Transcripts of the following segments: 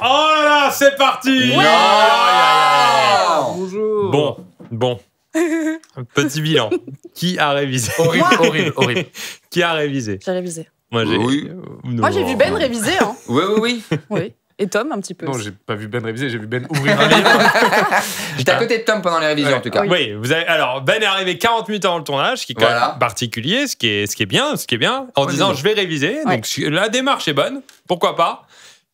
Oh là là, c'est parti. Ouais. Bonjour. Bon. Petit bilan. Qui a révisé? Horrible. Qui a révisé? J'ai révisé. Moi, j'ai Moi, j'ai vu Ben réviser. Hein. Oui. Oui. Et Tom, un petit peu. Non, aussi. j'ai pas vu Ben réviser, j'ai vu Ben ouvrir un livre. J'étais à côté de Tom pendant les révisions, en tout cas. Oui, alors Ben est arrivé 40 minutes avant le tournage, ce qui est quand même particulier, ce qui est bien, en disant je vais réviser. Ouais. Donc la démarche est bonne, pourquoi pas.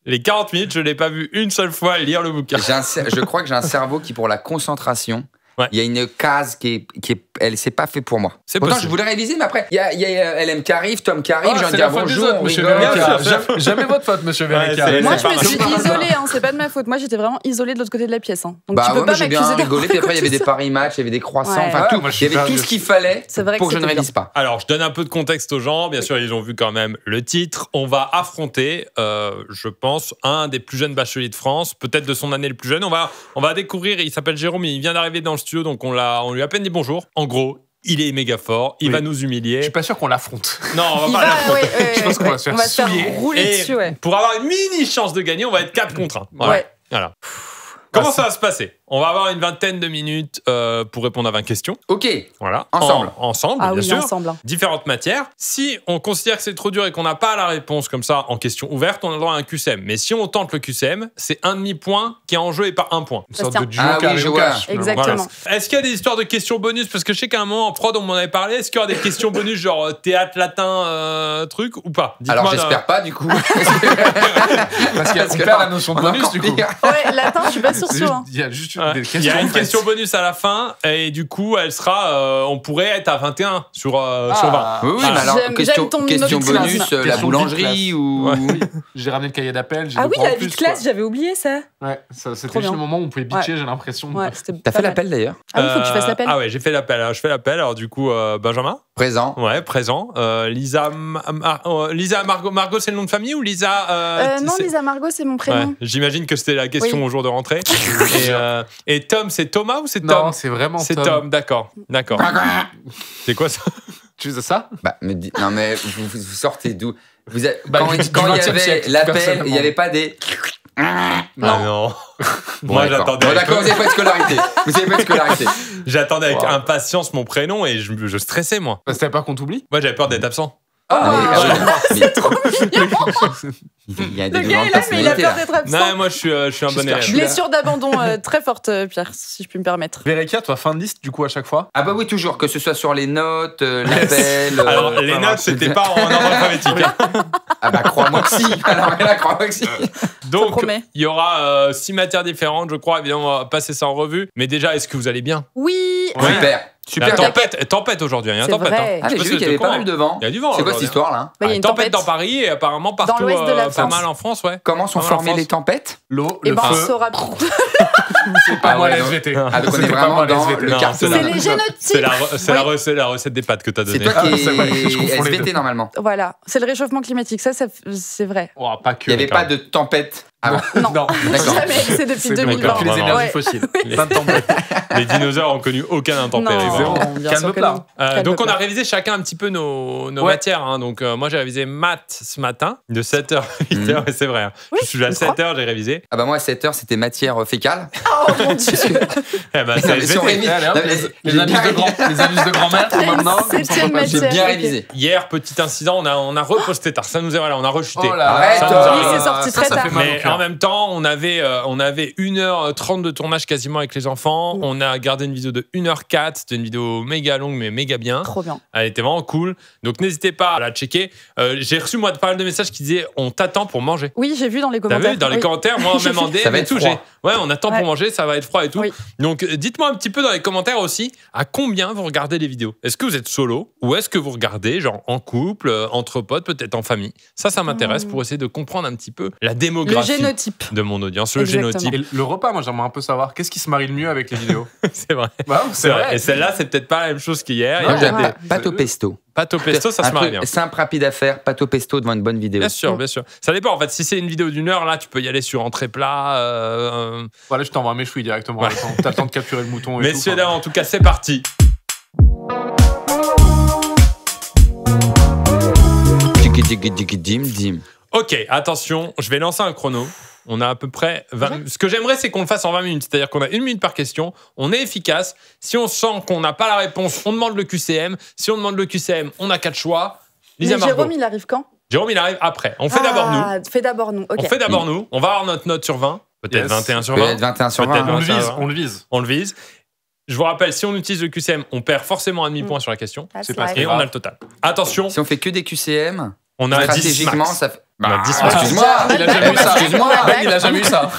Les 40 minutes, je l'ai pas vu une seule fois lire le bouquin. Je crois que j'ai un cerveau qui, pour la concentration, il y a une case elle s'est pas fait pour moi. C'est Pourtant, possible. je voulais réviser, mais après, il y a LM qui arrive, Tom qui arrive, j'ai envie de C'est dire la faute des bonjour, autres, on monsieur rigole. Verreca. Jamais votre faute, monsieur Verreca. c'est- Moi, c'est je me suis pareil. isolée, hein, c'est pas de ma faute. Moi, j'étais vraiment isolée de l'autre côté de la pièce. Hein. Donc, Bah tu peux ouais, pas moi j'ai bien m'accuser rigolé, puis après il y avait des ça. paris matchs, il y avait des croissants, Ouais. enfin Ouais, tout. moi, je Il suis y avait fan tout de- ce qu'il fallait C'est vrai pour que je ne c'était révise pas. Alors, je donne un peu de contexte aux gens. Bien sûr, ils ont vu quand même le titre. On va affronter, je pense, un des plus jeunes bacheliers de France, peut-être de son année le plus jeune. On va découvrir, il s'appelle Jérôme, il vient d'arriver dans le studio, donc on lui a à peine dit bonjour. En gros, il est méga fort, il va nous Je humilier. suis pas sûr qu'on l'affronte. Non, on Il va pas va, l'affronter. Je pense qu'on va se faire on va se faire souiller. rouler Et dessus, ouais. pour avoir une mini chance de gagner, on va être 4 contre 1. Voilà. Ouais. Voilà. Comment ça va se passer? On va avoir une vingtaine de minutes pour répondre à 20 questions. Ok, Voilà. Ensemble. Ensemble, Ah bien oui, sûr. ensemble. Hein. Différentes matières. Si on considère que c'est trop dur et qu'on n'a pas la réponse comme ça en question ouverte, on a le droit à un QCM. Mais si on tente le QCM, c'est un demi-point qui est en jeu et pas un point. Une sorte Ça de se duo Ah oui, carré je au vois. cash. Exactement. Voilà. Est-ce qu'il y a des histoires de questions bonus? Parce que je sais qu'à un moment en prod on m'en avait parlé. Est-ce qu'il y aura des questions bonus genre théâtre, latin, truc ou pas? Dites-moi alors j'espère pas du coup. Parce qu'il y a Parce que perd la notion de on a bonus, encore du coup. pire. Ouais, latin, je suis pas C'est sûre. Hein. Il y a juste Ouais. des Il y questions. a une en fait. question bonus à la fin et du coup elle sera on pourrait être à 21 sur 20. Oui, Voilà. mais alors J'aime question ton question note classe. bonus, la Question boulangerie vite ou. Ouais. J'ai ramené le cahier d'appel. j'ai Ah deux oui, points en la plus, vie de classe, quoi. j'avais oublié ça. Ouais, c'était Trop juste bien. le moment où on pouvait bitcher, j'ai l'impression. Ouais, c'était T'as pas fait mal. l'appel d'ailleurs? Ah oui, faut que tu fasses l'appel. Ah ouais, j'ai fait l'appel. Alors, je fais l'appel. Alors du coup, Benjamin. Présent. Ouais, présent. Lisa, Margot, c'est le nom de famille ou Lisa Non, c'est- Lisa Margot, c'est mon Ouais, prénom. j'imagine que c'était la question Oui. au jour de rentrée. et Tom, c'est Thomas ou c'est Tom? Non, c'est vraiment C'est Tom. Tom, d'accord. C'est quoi ça? Tu faisais ça? Bah, non mais vous sortez d'où? Vous êtes- Bah, quand du quand il y 20e avait siècle, l'appel, personnellement. il n'y avait pas des. Ah non. Moi, d'accord. j'attendais. Bon, d'accord, vous n'avez pas de scolarité. Vous n'avez pas de scolarité. J'attendais avec Wow. impatience mon prénom et je stressais moi. Parce que t'avais peur qu'on t'oublie? Moi, j'avais peur d'être absent. C'est trop Il y a des Le gars est là, mais il a peur d'être absent. Non, moi, je suis un bon J'espère élève. que je- Blessure d'abandon très forte, Pierre, si je puis me permettre. Verreca, toi, fin de liste, du coup, à chaque fois? Ah bah oui, toujours, que ce soit sur les notes, l'appel. Alors, les notes, c'était pas en ordre alphabétique. Ah bah crois-moi que si. Alors là, crois-moi que si. Donc, promet. il y aura 6 matières différentes, je crois. Évidemment, on va passer ça en revue. Mais déjà, est-ce que vous allez bien? Oui. Ouais. Super. Super. Super. Tempête aujourd'hui. Il y a une C'est tempête. vrai. Ah, Je sais mais j'ai si vu qu'il y avait t'es pas au mal de courant. vent. Il y a du vent. C'est quoi cette aujourd'hui. histoire là? Bah, il y a Une une tempête tempête. dans Paris et apparemment partout, l'ouest de la pas France. mal en France, ouais. Comment sont Pas mal en formées France. les tempêtes? L'eau, Et le ben, on feu. saura. C'est pas Ah moi, ouais, la non. SVT. Ah, donc on est C'était pas vraiment moi, la dans SVT. le Non, carton. c'est C'est la- les génotypes. C'est Oui. la recette des pâtes que t'as C'est donnée. toi qui c'est vrai, je confonds es les SVT deux. normalement. Voilà, c'est le réchauffement climatique. Ça, c'est vrai. Oh, pas que. Il n'y avait pas de tempête avant. Non, Non. D'accord. jamais. C'est depuis C'est 2020. d'accord. depuis les Vraiment. énergies Ouais. fossiles. Les- Plein de tempêtes. Les dinosaures ont connu aucun intempérie. Non, vraiment. bien Calme sûr que plat. non. Calme Donc on a plat. révisé chacun un petit peu nos Ouais. matières. Hein. Donc moi j'ai révisé maths ce matin de 7h à 8h, et c'est vrai. Hein. Oui, je suis à je crois. 7h, j'ai révisé. Ah bah moi à 7h c'était matière fécale. Oh mon Dieu. Eh ben, Non, c'est mais si on SVT. révise- Allez, hop, Non, mais les j'ai indices bien de grand-mère pour maintenant. C'est comme ça, on une peut pas- J'ai matière. bien ok. révisé. Hier, petit incident, on a reposté tard. Ça nous est voilà, on a rechuté. Oh là Arrête, là, oui, ça, c'est sorti ça très fait tard. mal au Mais cœur. en même temps, on avait 1h30 de tournage quasiment avec les enfants. On a gardé une vidéo de 1h04. C'était une vidéo méga longue, mais méga bien. Trop bien. Elle était vraiment cool. Donc n'hésitez pas à la checker. J'ai reçu moi pas mal de messages qui disaient on t'attend pour manger. Oui, j'ai vu dans les T'as commentaires. vu dans les Oui. commentaires, moi même en Ça DM va et être tout, froid. ouais, on attend Ouais. pour manger, ça va être froid et tout. Oui. Donc dites-moi un petit peu dans les commentaires aussi à combien vous regardez les vidéos. Est-ce que vous êtes solo ou est-ce que vous regardez genre en couple, entre potes, peut-être en famille. Ça m'intéresse pour essayer de comprendre un petit peu la Le démographie génotype. de mon audience, le Exactement. génotype. Et le repas, moi j'aimerais un peu savoir qu'est-ce qui se marie le mieux avec les vidéos. C'est vrai. Bah, C'est vrai. Et celle-là, c'est peut-être pas la même chose qu'hier. Non, Moi, j'aime ouais. pâte au pesto. Pâte au pesto, ça Un se marie truc bien. simple, rapide à faire, pâte au pesto devant une bonne vidéo. Bien sûr, bien sûr. Ça dépend. En fait, si c'est une vidéo d'une heure, là, tu peux y aller sur entrée plat. Voilà, je t'envoie un méchoui directement. Ouais. T'as le temps de capturer le mouton et Messieurs, tout. dames, en tout cas, c'est parti. Dim. Ok, attention, je vais lancer un chrono. On a à peu près 20. Ce que j'aimerais, c'est qu'on le fasse en 20 minutes. C'est-à-dire qu'on a 1 minute par question. On est efficace. Si on sent qu'on n'a pas la réponse, on demande le QCM. Si on demande le QCM, on a 4 choix. Lisa Mais Margot. Jérôme, il arrive quand? Jérôme, il arrive après. On fait d'abord nous. Fais d'abord nous. Ok. On fait d'abord nous. On va avoir notre note sur 20. Peut-être Yes. 21 sur 20. Peut-être 21 sur Peut-être 20. On le 21 vise, sur 20. on le vise. On le vise. Je vous rappelle, si on utilise le QCM, on perd forcément un demi-point sur la question. That's C'est pas life. Et grave. on a le total. Attention, Si on fait que des QCM, on a 10 stratégiquement, max. ça fait. On a 10 Bah, max. excuse-moi. Il a jamais eu ça. Excuse-moi. Il a jamais eu ça.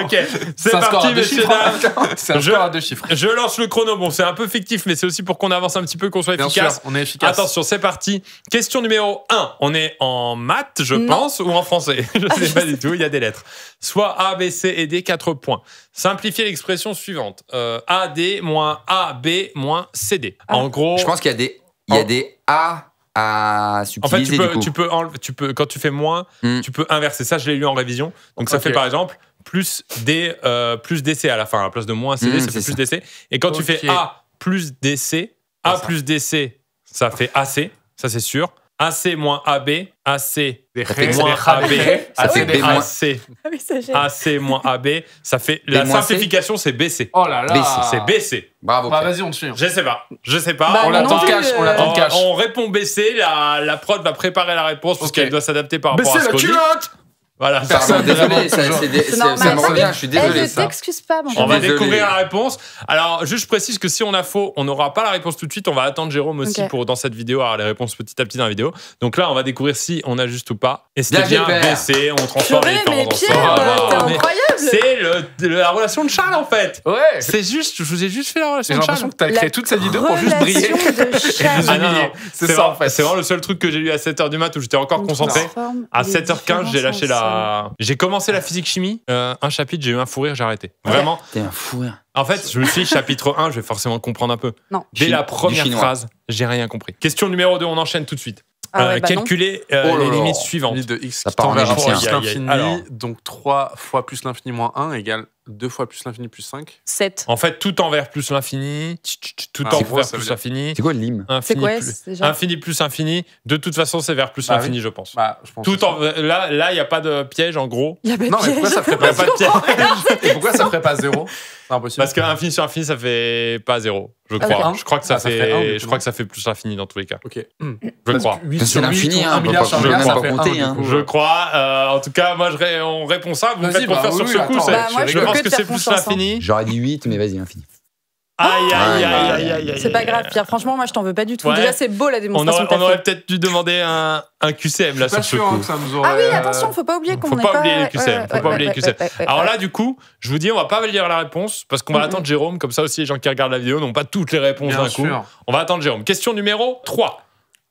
Ok, c'est un score parti, à deux messieurs, chiffres. dames. C'est un Je- score à 2 chiffres. Je lance le chrono. Bon, c'est un peu fictif, mais c'est aussi pour qu'on avance un petit peu, qu'on soit Bien efficace. sûr, on est efficace. Attention, c'est parti. Question numéro 1. On est en maths, je Non. pense, ou en français. Je ne sais pas du tout, il y a des lettres. Soit A, B, C et D, 4 points. Simplifiez l'expression suivante. AD moins AB moins CD. Ah. En gros, Je pense qu'il y a des A à en fait, subtiliser du coup. tu peux, quand tu fais moins, Hmm. tu peux inverser. Ça, je l'ai lu en révision. Donc, ça Ok. fait par exemple plus D, plus DC à la fin. À la place de moins CD, ça fait c'est plus DC. Et quand tu fais Ok. A plus DC, A ça. plus DC, ça fait AC. Ça, c'est sûr. AC moins AB, AC Des Ça fait ré, moins des ra, AB, des ré. Ça fait Ah, des B ra. moins- AC, Ah oui, c'est génial. AC moins AB, ça fait la moins C. simplification, c'est BC. Oh là là. C'est BC. Bravo. Bah Pierre. vas-y, on te suit. Je sais pas. Je sais pas. Bah, On non l'attend plus, cash, on l'attend cash. On répond BC, la prod va préparer la réponse parce Ok. qu'elle doit s'adapter par rapport Baissez à ce la qu'on dit. culotte. Voilà. Pardon, Personne désolé, vraiment, ça toujours. C'est ça normal. me revient, je suis désolé. Ne Ça. t'excuse pas, mon On va Désolé. découvrir la réponse. Alors, juste je précise que si on a faux, on n'aura pas la réponse tout de suite. On va attendre Jérôme aussi Ok. pour dans cette vidéo avoir les réponses petit à petit dans la vidéo. Donc là, on va découvrir si on a juste ou pas. Et c'était Bien, bien Gilbert. BC. On transforme Purée, les mais temps Pierre, ensemble. t'es Mais incroyable. c'est la relation de Charles en fait. Ouais. C'est juste, je vous ai juste fait la relation J'ai de Charles. l'impression que t'as créé toute cette vidéo pour juste briller. Relation de Charles. Ah, non, non, c'est ça, en fait. C'est vraiment le seul truc que j'ai lu à 7h du mat où j'étais encore On concentré. transforme À les 7h15, j'ai lâché différences J'ai commencé la physique-chimie. Un chapitre, j'ai eu un fou rire, j'ai arrêté. Ouais. Vraiment. T'es un fou. Hein. En fait, je me suis dit, chapitre 1, je vais forcément comprendre un peu. Non. Dès Chi- la du première chinois. phrase, j'ai rien compris. Question numéro 2, on enchaîne tout de suite. Ah ouais, bah non. calculer Oh là les là. limites suivantes. Limite de x Ça qui part en tend vers égyptien. plus Aïe, aïe, aïe. l'infini. Alors. Donc 3 fois plus l'infini moins 1 égale 2 fois plus l'infini plus 5. 7. En fait, tout envers plus l'infini, tout Ah, en envers gros, ça plus veut dire- l'infini, C'est quoi le lim? C'est infini, quoi plus, déjà infini plus infini. De toute façon, c'est vers plus Bah l'infini, je pense. Bah, je pense. Tout que en, là, il n'y a pas de piège en gros. Il y a pas de Non, mais pourquoi piège. ça ferait Il n'y a pas pas de piège. Et pourquoi ça ferait pas 0? C'est impossible. Parce que infini sur infini, ça fait pas 0, je Ok. crois. Un. Je crois que ça Ah, ça ferait un, du coup, je crois que ça fait plus l'infini dans tous les cas. Ok. Je crois. C'est l'infini, hein, 1 on peut milliard pas- sur on un peut milliard, même ça pas fait compter, 1, hein. du coup. Je crois. En tout cas, moi, on répond ça. Vous me Vas-y, faites bah confiance sur oui, ce coup. attends, c'est- Bah, moi, je je peux pense que que te c'est faire plus confiance, hein. l'infini. J'aurais dit 8, mais vas-y, infini. Aïe, aïe, Ouais, aïe, ouais, aïe, aïe, aïe. C'est pas grave, Pierre. Franchement, moi, je t'en veux pas du tout. Ouais. Déjà, c'est beau la On démonstration que t'as aurait fait. peut-être dû demander un QCM là Je suis pas sur ce sûr hein, coup. que ça nous aurait. Ah oui, attention, faut pas oublier qu'on Faut n'est pas pas. oublier les QCM, faut pas oublier les QCM. Alors ouais. là, du coup, je vous dis, on va pas lire la réponse parce qu'on va Mhm. attendre Jérôme. Comme ça aussi, les gens qui regardent la vidéo n'ont pas toutes les réponses Bien d'un coup. sûr. On va attendre Jérôme. Question numéro 3.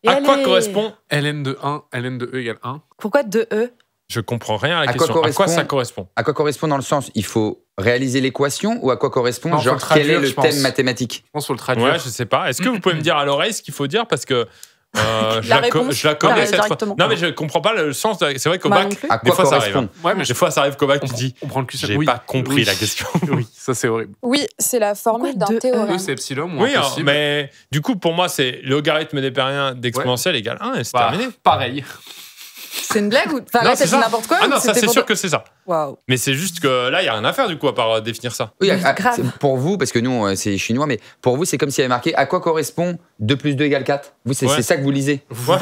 Et À quoi allez. correspond ln de 1, ln de e égale 1. Pourquoi 2E? Je comprends rien à la À quoi question. À quoi ça correspond correspond À quoi correspond dans le sens il faut réaliser l'équation ou à quoi correspond Non, faut genre le traduire, quel est le je pense. thème mathématique? Je pense qu'il faut le traduire. Ouais, je sais pas. Est-ce que vous pouvez me dire à l'oreille ce qu'il faut dire parce que je La la réponse, connais pareil, cette phrase. directement. Non, mais je comprends pas le sens. C'est vrai qu'au Bah, non bac, plus. À des quoi fois ça arrive. correspond? Ouais, mais Des fois, ça arrive qu'au bac, tu dis, on prend le QCM. j'ai Oui. pas compris Oui. la question. Oui, ça c'est horrible. Oui, c'est la formule Pourquoi d'un deux théorème. E c'est epsilon ou Oui, hein, impossible. mais du coup, pour moi, c'est logarithme d'épérien d'exponentielle égale 1 et c'est Bah, terminé. pareil. C'est une blague ou. Enfin, Non, là, c'est t'as dit ça. n'importe quoi Ah ou non, ça c'était c'est pour sûr de- que c'est ça. Waouh. Mais c'est juste que là, il n'y a rien à faire du coup à part définir ça. Oui, Grave. c'est pour vous, parce que nous, c'est chinois, mais pour vous, c'est comme s'il y avait marqué à quoi correspond 2 plus 2 égale 4. Vous, c'est Ouais. c'est ça que vous lisez. Ouais.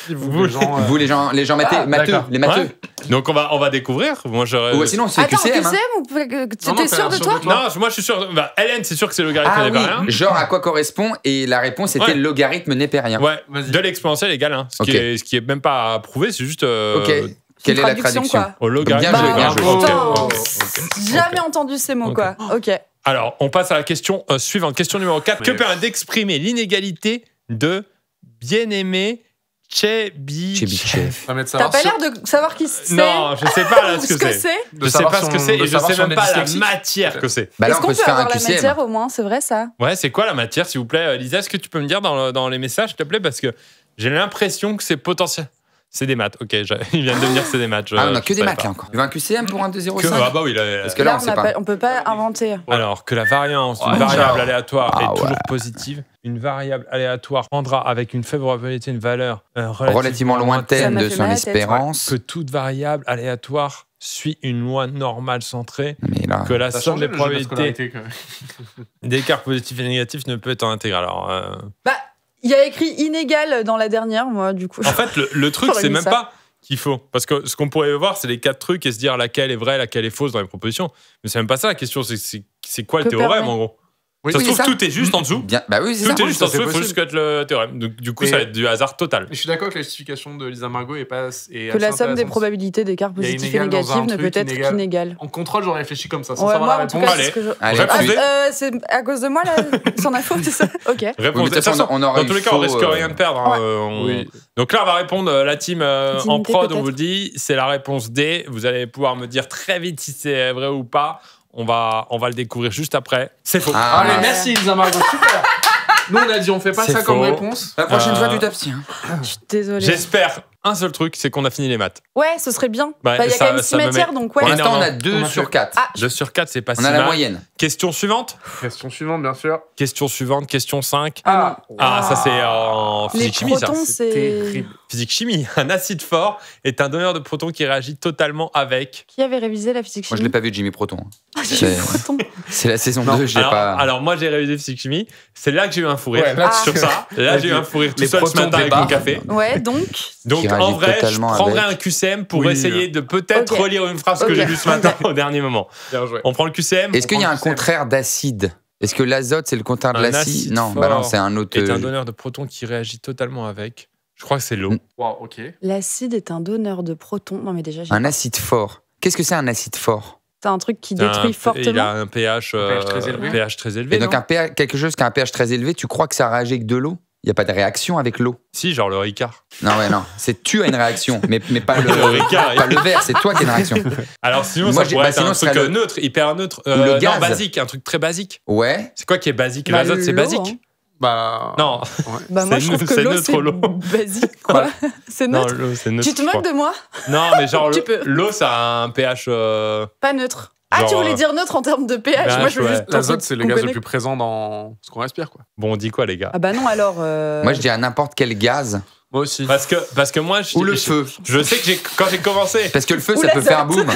Vous, les gens, Vous, les gens Ah, matheux, d'accord. les matheux. Ouais. Donc on va découvrir. Moi, j'aurais. Ou sinon, c'est Attends, QCM. hein. QCM ou tu Non, étais t'as sûr de l'air toi sûr de toi. Non, moi je suis sûr. Bah, Hélène, c'est sûr que c'est logarithme Ah d'épérien. oui, genre à quoi correspond et la réponse était Ouais. logarithme népérien. Ouais, Vas-y. de l'exponentielle égale 1. Ok. Ce qui est même pas à prouver, c'est juste. Ok. Quelle est la traduction? quoi. Au logarithme. Bien joué, bien d'épérien. joué. Ok, Putain, ok, ok. Jamais entendu ces mots, Ok. quoi. Ok. Alors, on passe à la question suivante. Question numéro 4. Que Mais- permet d'exprimer l'inégalité de bien-aimé Tchebychev? Tchebychev. Ça va mettre T'as savoir pas sur- l'air de savoir qui c'est. Non, je sais pas là ou ce que c'est. de Je sais savoir pas ce si que on- c'est de et je savoir sais si on même est pas la dyslexique. matière que c'est. Bah là, Est-ce on qu'on peut peut se faire un avoir la QCM. matière au moins, c'est vrai ça? Ouais, c'est quoi la matière, s'il vous plaît, Lisa? Est-ce que tu peux me dire dans les messages, s'il te plaît, parce que j'ai l'impression que c'est potentiel. C'est des maths, ok. Il vient de devenir c'est des maths. Ah, on a que des maths là encore. Tu veux un QCM pour un 2,05 Ah bah oui, Parce que là, on sait pas. on peut pas inventer. Alors que la variance d'une variable aléatoire est toujours positive, une variable aléatoire prendra avec une faible probabilité une valeur relativement lointaine de son espérance. Que toute variable aléatoire suit une loi normale centrée, Mais là, que la Ça somme change des le jeu de la probabilités scolarité, quand même. d'écart positif et négatif ne peut être intégrale. Alors, Bah, il y a écrit inégal dans la dernière, moi, du coup. en fait, le truc, J'aurais c'est mis même ça. pas qu'il faut. Parce que ce qu'on pourrait voir, c'est les 4 trucs et se dire laquelle est vraie, laquelle est fausse dans les propositions. Mais c'est même pas ça la question, c'est quoi le Que théorème permet. en gros. Oui, Ça se oui, trouve, c'est ça. tout est juste en dessous. Bien, bah oui, c'est Tout ça. est juste ça, en dessous, c'est il faut juste possible. connaître le théorème. Donc, du coup, Mais- ça va être du hasard total. Je suis d'accord que la justification de Lisa Margot est pas. Que la somme des probabilités d'écart Il y a positif et inégal dans négatif un ne peut truc, être inégal. qu'inégale. En contrôle, j'aurais réfléchi comme ça, sans Ouais, savoir moi, la en tout réponse. cas, Allez. c'est ce que je... Allez, Répondez. c'est à cause de moi, là, son info, c'est ça? Ok. Réponse. Oui, mais de toute De toute façon, façon, on aurait dans tous eu les cas, on faux, risque rien de perdre. hein. Ouais. Oui. Donc là, on va répondre la team en Dignité, prod. On peut-être. vous le dit, c'est la réponse D. Vous allez pouvoir me dire très vite si c'est vrai ou pas. On va le découvrir juste après. C'est faux. Ah, Allez, Ouais. merci Lisa Margot, super. Nous, on a dit, on fait pas C'est ça comme faux. réponse. La prochaine fois, Euh, tu t'abstiens. Je suis désolée. J'espère un seul truc, c'est qu'on a fini les maths. Ouais, ce serait bien. Bah, Bah, il y a ça- quand même ça 6 me matières, met- donc Pour ouais. l'instant, on a énormément. 2 On a sur fait- 4. 2 sur 4, c'est pas si On a la mal. moyenne. Question suivante. Question suivante, bien sûr. Question suivante, question 5. Ah Ah, ça c'est en Les physique-chimie, ça. protons, c'est... Terrible. Physique-chimie. Un acide fort est un donneur de protons qui réagit totalement avec... Qui avait révisé la physique Moi, je chimie? l'ai pas vu, Jimmy Proton. Ah, C'est- j'ai proton. C'est la saison Non. 2, je l'ai Alors, pas. alors, moi, j'ai révisé physique-chimie. C'est là que j'ai eu un fou rire. Ouais, là, sur ça. Là, j'ai eu un fou rire tout Les seul ce protons matin avec débarquent. mon café. Ouais, donc... Donc, Qui en réagit vrai, je totalement prendrai avec. un QCM pour Oui. essayer de peut-être Ok. relire une phrase que Ok. j'ai lue ce matin au dernier moment. Bien joué. On prend le QCM. Est-ce qu'il y a un QCM. contraire d'acide? Est-ce que l'azote, c'est le contraire de Un l'acide? acide Non, fort bah non, c'est un autre. est un donneur de protons qui réagit totalement avec... Je crois que c'est l'eau. Wow, ok. L'acide est un donneur de protons. Non, mais déjà, j'ai... Un acide fort. Qu'est-ce que c'est un acide fort? C'est un truc qui C'est un- détruit Il fortement. a un pH, pH très élevé. pH très élevé. Et donc, non quelque chose qui a un pH très élevé, tu crois que ça réagit avec de l'eau? Il n'y a pas de réaction avec l'eau. Si, genre le Ricard. Non, ouais, non. C'est tu as une réaction, mais pas le, Le Ricard. pas le verre, c'est toi qui as une réaction. Alors sinon, Moi, ça j'ai- pourrait bah, être sinon, un ce truc serait le- neutre, hyper neutre. Ou le Non, gaz. basique, un truc très basique. Ouais. C'est quoi qui est basique? Bah, L'azote, c'est l'eau, basique? hein. Bah. Non, Ouais. Bah, moi, C'est je trouve que c'est l'eau, neutre, c'est l'eau. basique, quoi. C'est non, neutre. l'eau, c'est neutre. Tu te je moques crois. de moi? Non, mais genre, Tu peux. l'eau, ça a un pH. Pas neutre. Ah, Genre, tu voulais dire neutre en termes de pH? pH, Moi, je veux ouais. juste... L'azote, c'est le qu'on gaz le connaît. plus présent dans ce qu'on respire, quoi. Bon, on dit quoi, les gars? Ah bah non, alors... Moi, je dirais n'importe quel gaz. Moi aussi. Parce que moi, Ou le feu. je sais que quand j'ai commencé, Parce que le feu, Ou ça peut l'azote. faire boum.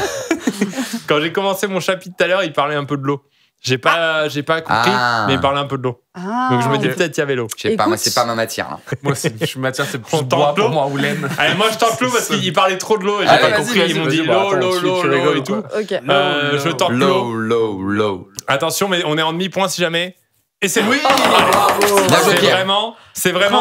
quand j'ai commencé mon chapitre tout à l'heure, il parlait un peu de l'eau. J'ai pas compris, Ah. mais il parlait un peu de l'eau. Ah, Donc je me dis ok. peut-être il y avait l'eau. Je sais pas, moi, Écoute. c'est pas ma matière. Là. Moi aussi. Je suis matière, c'est plus On bois tente pour l'eau. moi ou laine. Allez, moi je tente l'eau parce qu'il parlait trop de l'eau et j'ai Allez, pas vas-y, compris. Ils m'ont dit Bah, l'eau, attends, l'eau, tu l'eau, rigoles l'eau ou et tout. quoi Ok. Je tente l'eau. Low. Attention, mais on est en demi-point si jamais. Et c'est oui. Bravo. Bien joué, C'est Pierre. vraiment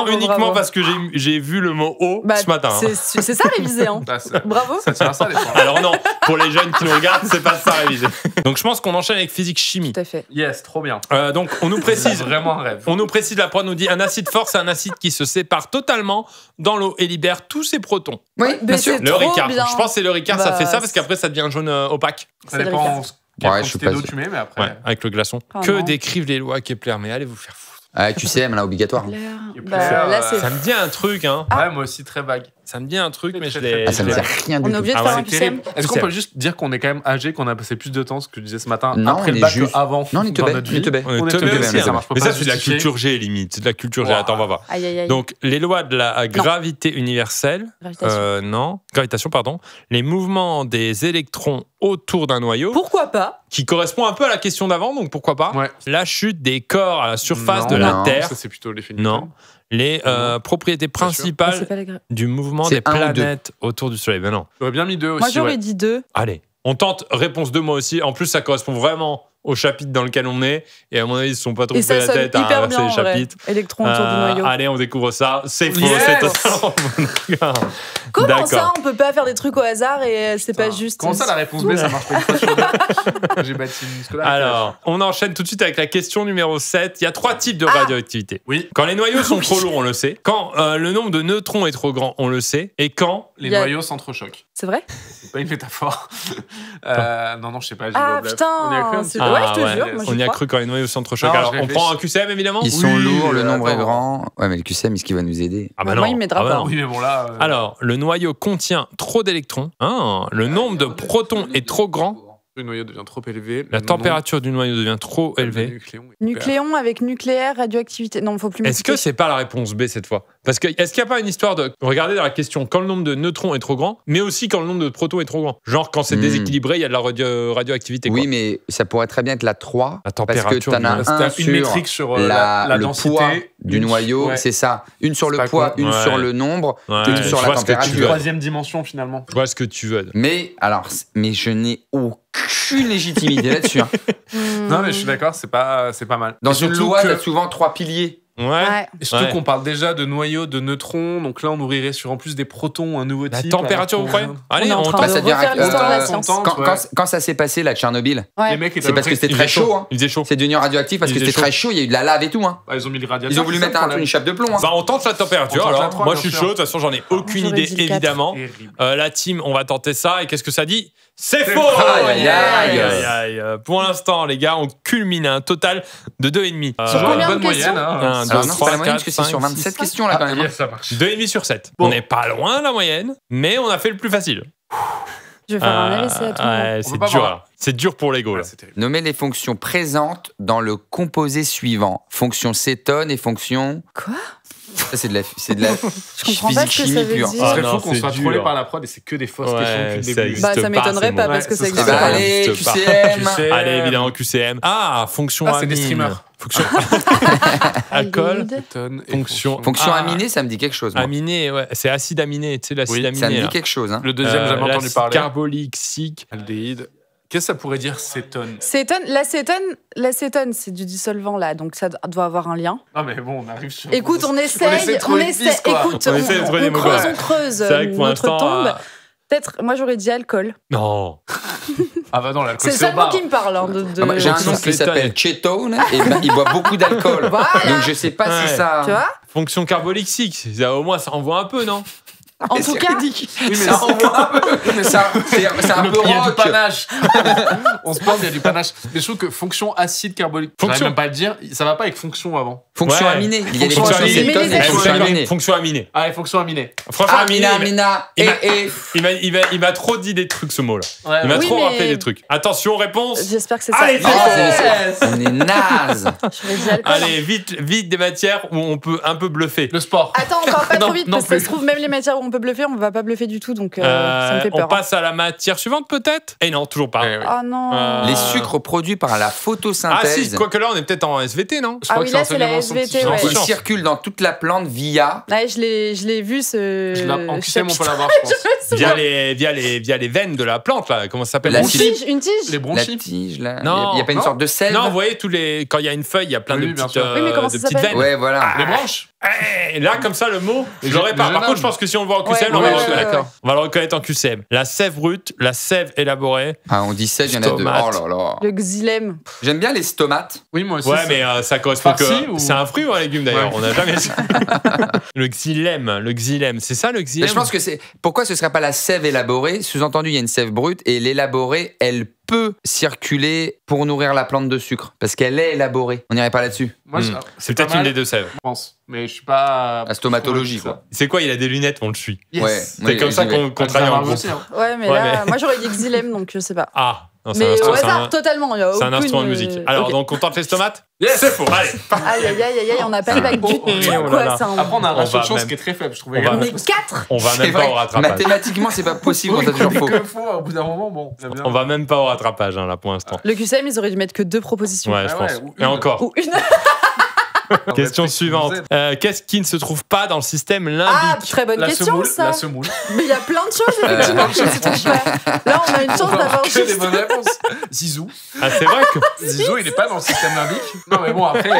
Bravo, uniquement bravo. parce que j'ai vu le mot eau Bah, ce matin. hein. c'est ça, réviser, hein. Ah, ça Bravo. tient à ça, les fois. Alors non, pour les jeunes qui nous regardent, c'est pas ça révisé. Donc je pense qu'on enchaîne avec physique-chimie. Tout à fait. Yes, trop bien. Donc on nous C'est précise. vraiment un rêve. On nous précise, la prod nous dit un acide fort, c'est un acide qui se sépare totalement dans l'eau et libère tous ses protons. Oui, Mais bien sûr. c'est Le trop Ricard. bien. Je pense que c'est le Ricard, ça Bah, fait ça parce qu'après ça devient jaune opaque. Ça C'est le dépend Ricard. quelle Ouais, je suis quantité pas d'eau sûr. tu mets, mais après. Ouais, avec le glaçon. Oh Que non. décrivent les lois Kepler, mais allez vous faire foutre. Ah, tu sais, là, obligatoire. Claire. Kepler, Bah, là, c'est... Ça me dit un truc, hein. Ouais, moi aussi, très vague. Ça me dit un truc, mais je Très, l'ai. très, Ah, ça me je dit l'ai- rien du On est tout. obligé de Ah faire ouais, un C'est terrible. QCM. Est-ce qu'on QCM. peut juste dire qu'on est quand même âgé, qu'on a passé plus de temps, ce que je disais ce matin, Non, après on le est bac juste- avant Non, on est dans teubé, notre on est vie. teubé. On est teubé teubé aussi, aussi, ça hein. marche pas. Mais pas ça, c'est de la justifier. culture G, limite. C'est de la culture G. Wow. Attends, on va voir. Aïe, aïe, aïe. Donc, les lois de la gravité universelle. Gravitation. Gravitation, pardon. Les mouvements des électrons autour d'un noyau, Pourquoi pas? qui correspond un peu à la question d'avant, donc pourquoi pas. Ouais. La chute des corps à la surface Non, de la non, Terre. Ça, c'est plutôt l'effet Non. Newton. Les propriétés Ah, c'est principales pas la gra- du mouvement C'est des un ou deux. planètes autour du Soleil. Ben non. J'aurais bien mis 2 aussi. Moi, j'aurais ouais. dit 2. Allez, on tente réponse 2 moi aussi. En plus, ça correspond vraiment au chapitre dans lequel on est. Et à mon avis, ils se sont pas trop Et fait ça la sonne tête à hyper inverser bien, les en vrai. chapitres. Électrons autour du noyau. Allez, on découvre ça. C'est faux, Yes. c'est totalement bon. Comment D'accord. ça, on peut pas faire des trucs au hasard et c'est pas Putain. juste... Comment ça, la réponse B, ça marche pas une fois sur deux? J'ai bâti une scolarité. Alors, on enchaîne tout de suite avec la question numéro 7. Il y a 3 types de radioactivité. Oui. Quand les noyaux sont trop lourds, on le sait. Quand le nombre de neutrons est trop grand, on le sait. Et quand Les Il y a- noyaux s'entrechoquent. C'est vrai? C'est pas une métaphore. Non, je sais pas. j'ai Ah, le bluff. putain, On y a cru un petit c'est peu. Ouais, je te jure, moi, on j'y y a crois. cru quand les noyaux sont trop chauds. Non, Alors, je on réfléchis. prend un QCM évidemment. Ils sont lourds, le nombre est attends. grand. Ouais, mais le QCM, est-ce qu'il va nous aider? Ah bah Moi, non. il m'aidera Ah bah pas. non. Oui, mais bon, là. Alors, le noyau contient trop d'électrons. Le nombre de protons est trop grand. Le noyau devient trop élevé. La température du noyau devient trop élevée. Nucléon avec nucléaire, radioactivité. Non, il faut plus Est-ce que c'est pas la réponse B cette fois? Parce que est-ce qu'il n'y a pas une histoire de regardez dans la question quand le nombre de neutrons est trop grand, mais aussi quand le nombre de protons est trop grand. Genre quand c'est déséquilibré, il y a de la radioactivité. Oui, quoi. mais ça pourrait très bien être la 3. La Parce que température t'en as du- un C'était une sur métrique sur le densité. poids du une- noyau, ouais. c'est ça. Une sur C'est le pas poids, quoi. une Ouais. sur le nombre, Ouais, une je sur vois la ce que tu température. veux. Troisième dimension, finalement. Je vois ce que tu veux. Mais alors, mais je n'ai aucune légitimité là-dessus. hein. Non, mais je suis d'accord, c'est pas mal. Dans Et une surtout loi, que- t'as souvent 3 piliers. Ouais. Et surtout Ouais. qu'on parle déjà de noyaux, de neutrons, donc là on ouvrirait sur en plus des protons, un nouveau La type. température, vous alors croyez qu'on- Allez, est en on train tente. de Bah, ça devient refaire l'histoire de la euh, science. Quand ça s'est passé, là, Tchernobyl, Ouais. Les mecs étaient c'est parce que c'était Il très faisait chaud. hein. Il faisait chaud. C'est devenu radioactif parce Il que faisait c'était très chaud, il y a eu de la lave et tout. hein. Bah, ils ont mis le radiateur. Ils ont voulu c'est ça, mettre le un problème. une chape de plomb. hein. Bah, on tente la température. On tente la Alors, 3, moi bien je suis sûr. chaud. De toute façon, j'en ai aucune J'aurais idée, dit le 4. évidemment. Terrible. La team, on va tenter ça. Et qu'est-ce que ça dit? C'est C'est faux! faux. Aïe, aïe, aïe. Pour l'instant, les gars, on culmine à un total de 2,5. Sur Toujours combien une de bonne questions moyenne. Hein. 1, 2, Alors non, c'est 3, pas la moyenne 4, parce que c'est sur 5, 27 questions là quand même. hein. Yes, ça marche. 2,5 sur 7. Bon. On n'est pas loin de la moyenne, mais on a fait le plus facile. Je vais faire un AVC à tout le monde. Ouais, On c'est peut pas dur. voir. là. C'est dur pour l'ego. Ouais, là. c'est terrible. Nommez les fonctions présentes dans le composé suivant. Fonction cétone et fonction... Quoi? Ça, c'est de la Je comprends pas ce que physique-chimie ça veut pure. Ce dire. Ah serait non, fou qu'on c'est soit dur. trollé par la prod et c'est que des fausses Ouais, questions depuis le ça début. existe. Bah, ça pas, m'étonnerait c'est pas bon. parce que Ouais, ça ce existe serait Bah, pas. allez, existe pas. QCM. QCM. Allez, évidemment, QCM. Ah, fonction Ah, c'est des amine. streamers. Fonction alcool. Aldehyde. Tonne et Fonction- Fonction Ah. aminée, ça me dit quelque chose. moi. Aminé, ouais. C'est acide aminé. Tu sais, l'acide Oui, aminé. Ça me dit là. quelque chose. hein. Le deuxième, jamais entendu l'acide parler. carboxylique. Aldéhyde. Qu'est-ce que ça pourrait dire, cétone? L'acétone, c'est du dissolvant là, donc ça doit avoir un lien. Non, mais bon, on arrive sur. Écoute, on essaye, de trouver une piste, quoi. écoute, On essaie de trouver des mots, creuse, ouais. on creuse C'est vrai que pour notre l'instant. tombe. Peut-être, moi j'aurais dit alcool. Non. Ah bah non, l'alcool, C'est c'est au seulement bar. qui me parle. hein, de- Ah, moi, J'ai un Fonction nom qui cétone. s'appelle Chetone et ben, il boit beaucoup d'alcool. Voilà. Donc je sais pas Ouais. si ça. Tu vois? Fonction carboxylique. Au moins, ça envoie un peu, non? En Mais tout c'est cas, ridicule. Oui, mais Ça envoie un peu. Mais c'est un peu Il y a du rock. panache. On se pense, il y a du panache. Mais je trouve que fonction acide carbonique, je Fonction. même pas le dire, ça va pas avec fonction avant. Fonction Ouais. aminée. Il y a des Fonction fonctions aminée. cétone Mais et les des Eh, vous fonctions savez, aminées. fonction aminée. Allez, fonction aminée. Franchement, aminé, Amina, il m'a- et. il m'a trop dit des trucs, ce mot-là. Ouais, Il m'a Oui, trop mais- rappelé des trucs. Attention, réponse. j'espère que c'est ça. Allez, Oh, c'est On est naze. J'aurais dit alcool. Allez, vite des matières où on peut un peu bluffer. Le sport. Attends, on parle pas Non, trop vite non parce que ça plus. se trouve, même les matières où on peut bluffer, on va pas bluffer du tout, donc ça me fait On peur. passe à la matière suivante, peut-être? Eh non, toujours pas. Eh oui. Oh non. Les sucres produits par la Ah si, photosynthèse quoique là, on est peut-être en SVT, non? Je Ah crois oui, que là, c'est c'est la enseignement SVT, scientifique. ouais. ils circulent dans toute la plante via. Ouais, je l'ai vu ce. En QCM, on peut l'avoir, je pense. Via les veines de la plante, là. Comment ça s'appelle? La Une tige. tige, une tige. Les La bronchies. tige, là. Non, Il n'y a pas une non. sorte de sève. Non, vous voyez, quand il y a une feuille, il y a plein Oui, de bien petites, sûr. Oui, mais comment de ça petites s'appelle veines. Ouais, voilà. Les branches. Eh, là, comme ça, le mot, je Les l'aurais pas. jeunes Par contre, hommes. je pense que si on le voit en QCM, Ouais, on va le ouais, reconnaître. ouais, ouais. On va le reconnaître en QCM. La sève brute, la sève élaborée. Ah, on dit sève, il y en a deux. Tomate. Oh là là. Le xylème. J'aime bien les stomates. Oui, moi aussi. Ouais, mais ça correspond que. Farci ou- C'est un fruit ou un légume d'ailleurs? Ouais. On n'a jamais. Le xylème, c'est ça le Mais xylème? je pense que c'est. Pourquoi ce serait pas la sève élaborée? Sous-entendu, il y a une sève brute et l'élaborée, elle peut circuler pour nourrir la plante de sucre parce qu'elle est élaborée. On n'irait pas là-dessus. Moi, C'est pas peut-être une mal, des deux sèves. Je pense. Mais je suis pas. La stomatologie, quoi. C'est quoi? Il a des lunettes, on le suit. Yes. Ouais. C'est comme ça qu'on Ah, travaille ça en marche groupe. aussi, hein. Ouais, mais Ouais, là, mais- moi j'aurais dit xylème, donc je sais pas. Ah, non, c'est Mais un au instrument, c'est hasard, un- totalement. Il y a c'est un aucune, instrument de musique. Alors, ok. donc, on tente les stomates? Yes. C'est faux, allez. Aïe, aïe, aïe, aïe, on n'a pas le bac du Oh, tout, oh là là. quoi. C'est un- Après, on a un On ratio va de chance même- qui est très faible, je trouvais. on va Mais même- 4 On va C'est même pas vrai, au rattrapage. mathématiquement, c'est pas possible quand t'as toujours faux. Que faux, au bout d'un moment, bon. c'est bien. On va même pas au rattrapage, hein, là, pour l'instant. Le QCM, ils auraient dû mettre que 2 propositions. Ouais, je Ah pense. ouais, ou Et une. encore. Ou une. Question Ouais, suivante. vous Qu'est-ce qui ne se trouve pas dans le système Ah, limbique? très bonne La question, semoule, ça. la semoule. Mais il y a plein de choses, effectivement, qui ne se trouvent pas. Là, on a une chance d'avoir que des juste. bonnes réponses. Zizou. Ah, c'est vrai que. Zizou, il est pas dans le système limbique. Non, mais bon, après,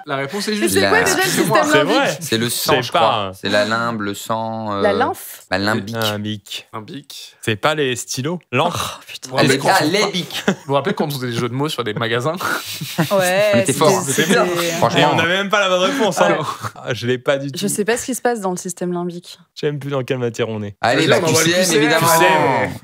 la réponse est juste. C'est quoi La- déjà le Excusez-moi. système C'est limbique vrai. C'est le Je sang, sais je pas. crois. C'est la limbe, le sang. La lymphe. Bah, limbique. Limbique. Limbique. C'est pas les stylos? L'encre? Oh, putain. Vous vous rappelez quand on- Lébique. vous vous rappelez quand on faisait des jeux de mots sur des magasins? Ouais. On était fort, c'était- c'était bien. Et Franchement. on n'avait même pas la bonne réponse. hein. Ouais. Ah, je l'ai pas du tout. Je sais pas ce qui se passe dans le système limbique. Je sais même plus dans quelle matière on est. Allez, Vas-y, bah, on envoie le QCM, QCM. évidemment.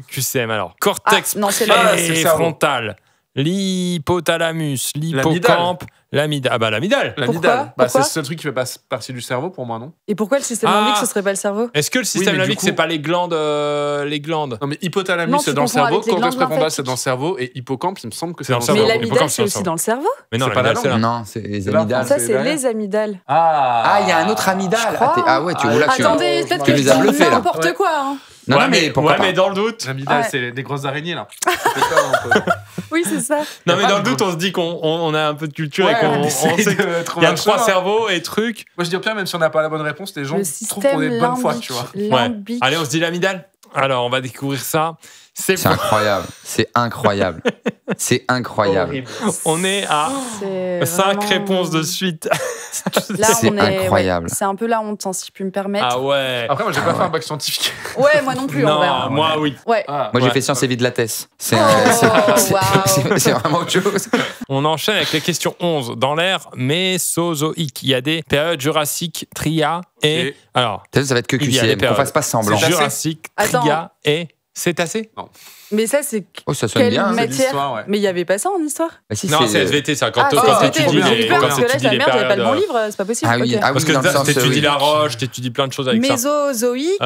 QCM alors. Cortex Ah, non, c'est là. c'est le cerveau. préfrontal. l'hypothalamus, l'hippocampe, l'amygdale. Ah bah l'amygdale. L'amygdale. Pourquoi C'est le seul truc qui fait partie du cerveau pour moi, non? Et pourquoi le système limbique, ce serait pas le cerveau? Est-ce que le système mais du limbique, coup- c'est pas les glandes Non, mais hypothalamus, Non, c'est tu dans le confonds cerveau. avec les Cortex glandes préfrontal, c'est lympphatiques. dans le cerveau. Et hippocampe, il me semble que c'est C'est dans dans le le Mais cerveau. l'hippocampe, l'amygdale, c'est c'est dans le aussi cerveau. dans le cerveau? Mais non, C'est pas l'amygdale, la c'est là. Non, c'est les C'est là, amygdales. Ça, c'est c'est derrière. les amygdales. Ah, il y a un autre amygdale. crois. Ouais, tu là, tu Attendez, peut-être tu que nous je as dis bluffé, là. n'importe Ouais. quoi. Hein. Non, ouais, non, mais pourquoi pas. mais dans le doute. L'amygdale, Ouais. c'est des grosses araignées, là. Ça fait peur, un peu. Oui, c'est ça. Non, Y a mais pas dans le de doute, on se dit qu'on a un peu de culture et Ouais, qu'on on essaye sait de qu'il y trouver a un 3 chemin. cerveaux et trucs. Moi, je dis bien, même si on n'a pas la bonne réponse, les gens Le trouvent qu'on est de système bonne foi, tu vois. limbique. Allez, on se dit l'amygdale. Alors, on va découvrir ça. C'est incroyable. C'est incroyable. C'est incroyable. On est à C'est 5 vraiment- réponses de suite. Là, C'est on est. incroyable. ouais, c'est un peu la honte, hein, si je puis me permettre. Ah ouais. Après, moi, j'ai pas fait un bac scientifique. Ouais, moi non plus, en vrai. Non, moi oui. Ouais. Ah, Moi, j'ai Ouais. fait sciences et vie de la thèse. C'est waouh. c'est vraiment autre chose. On enchaîne avec les questions 11. Dans l'ère mésozoïque, il y a des périodes jurassiques, Tria et... Ok. Alors, Ça va être que Il y a des QCM, qu'on périodes. fasse pas semblant. C'est Jurassique, Attends. Tria et... Cétacés? Mais ça, c'est Oh, ça sonne quelle bien. C'est de matière? l'histoire, ouais. Mais il y avait pas ça en histoire? Bah, si, Non, c'est SVT, ça. Quand, Ah, quand c'est tu SVT, dis j'ai j'ai les, eu peur quand parce que là, tu dis la les merde, j'avais pas le bon périodes... livre, c'est pas possible. Ah oui, Ok. ah oui, Parce que dans le sens, t'étudies oui. la roche, t'étudies plein de choses avec ça. Mésozoïque.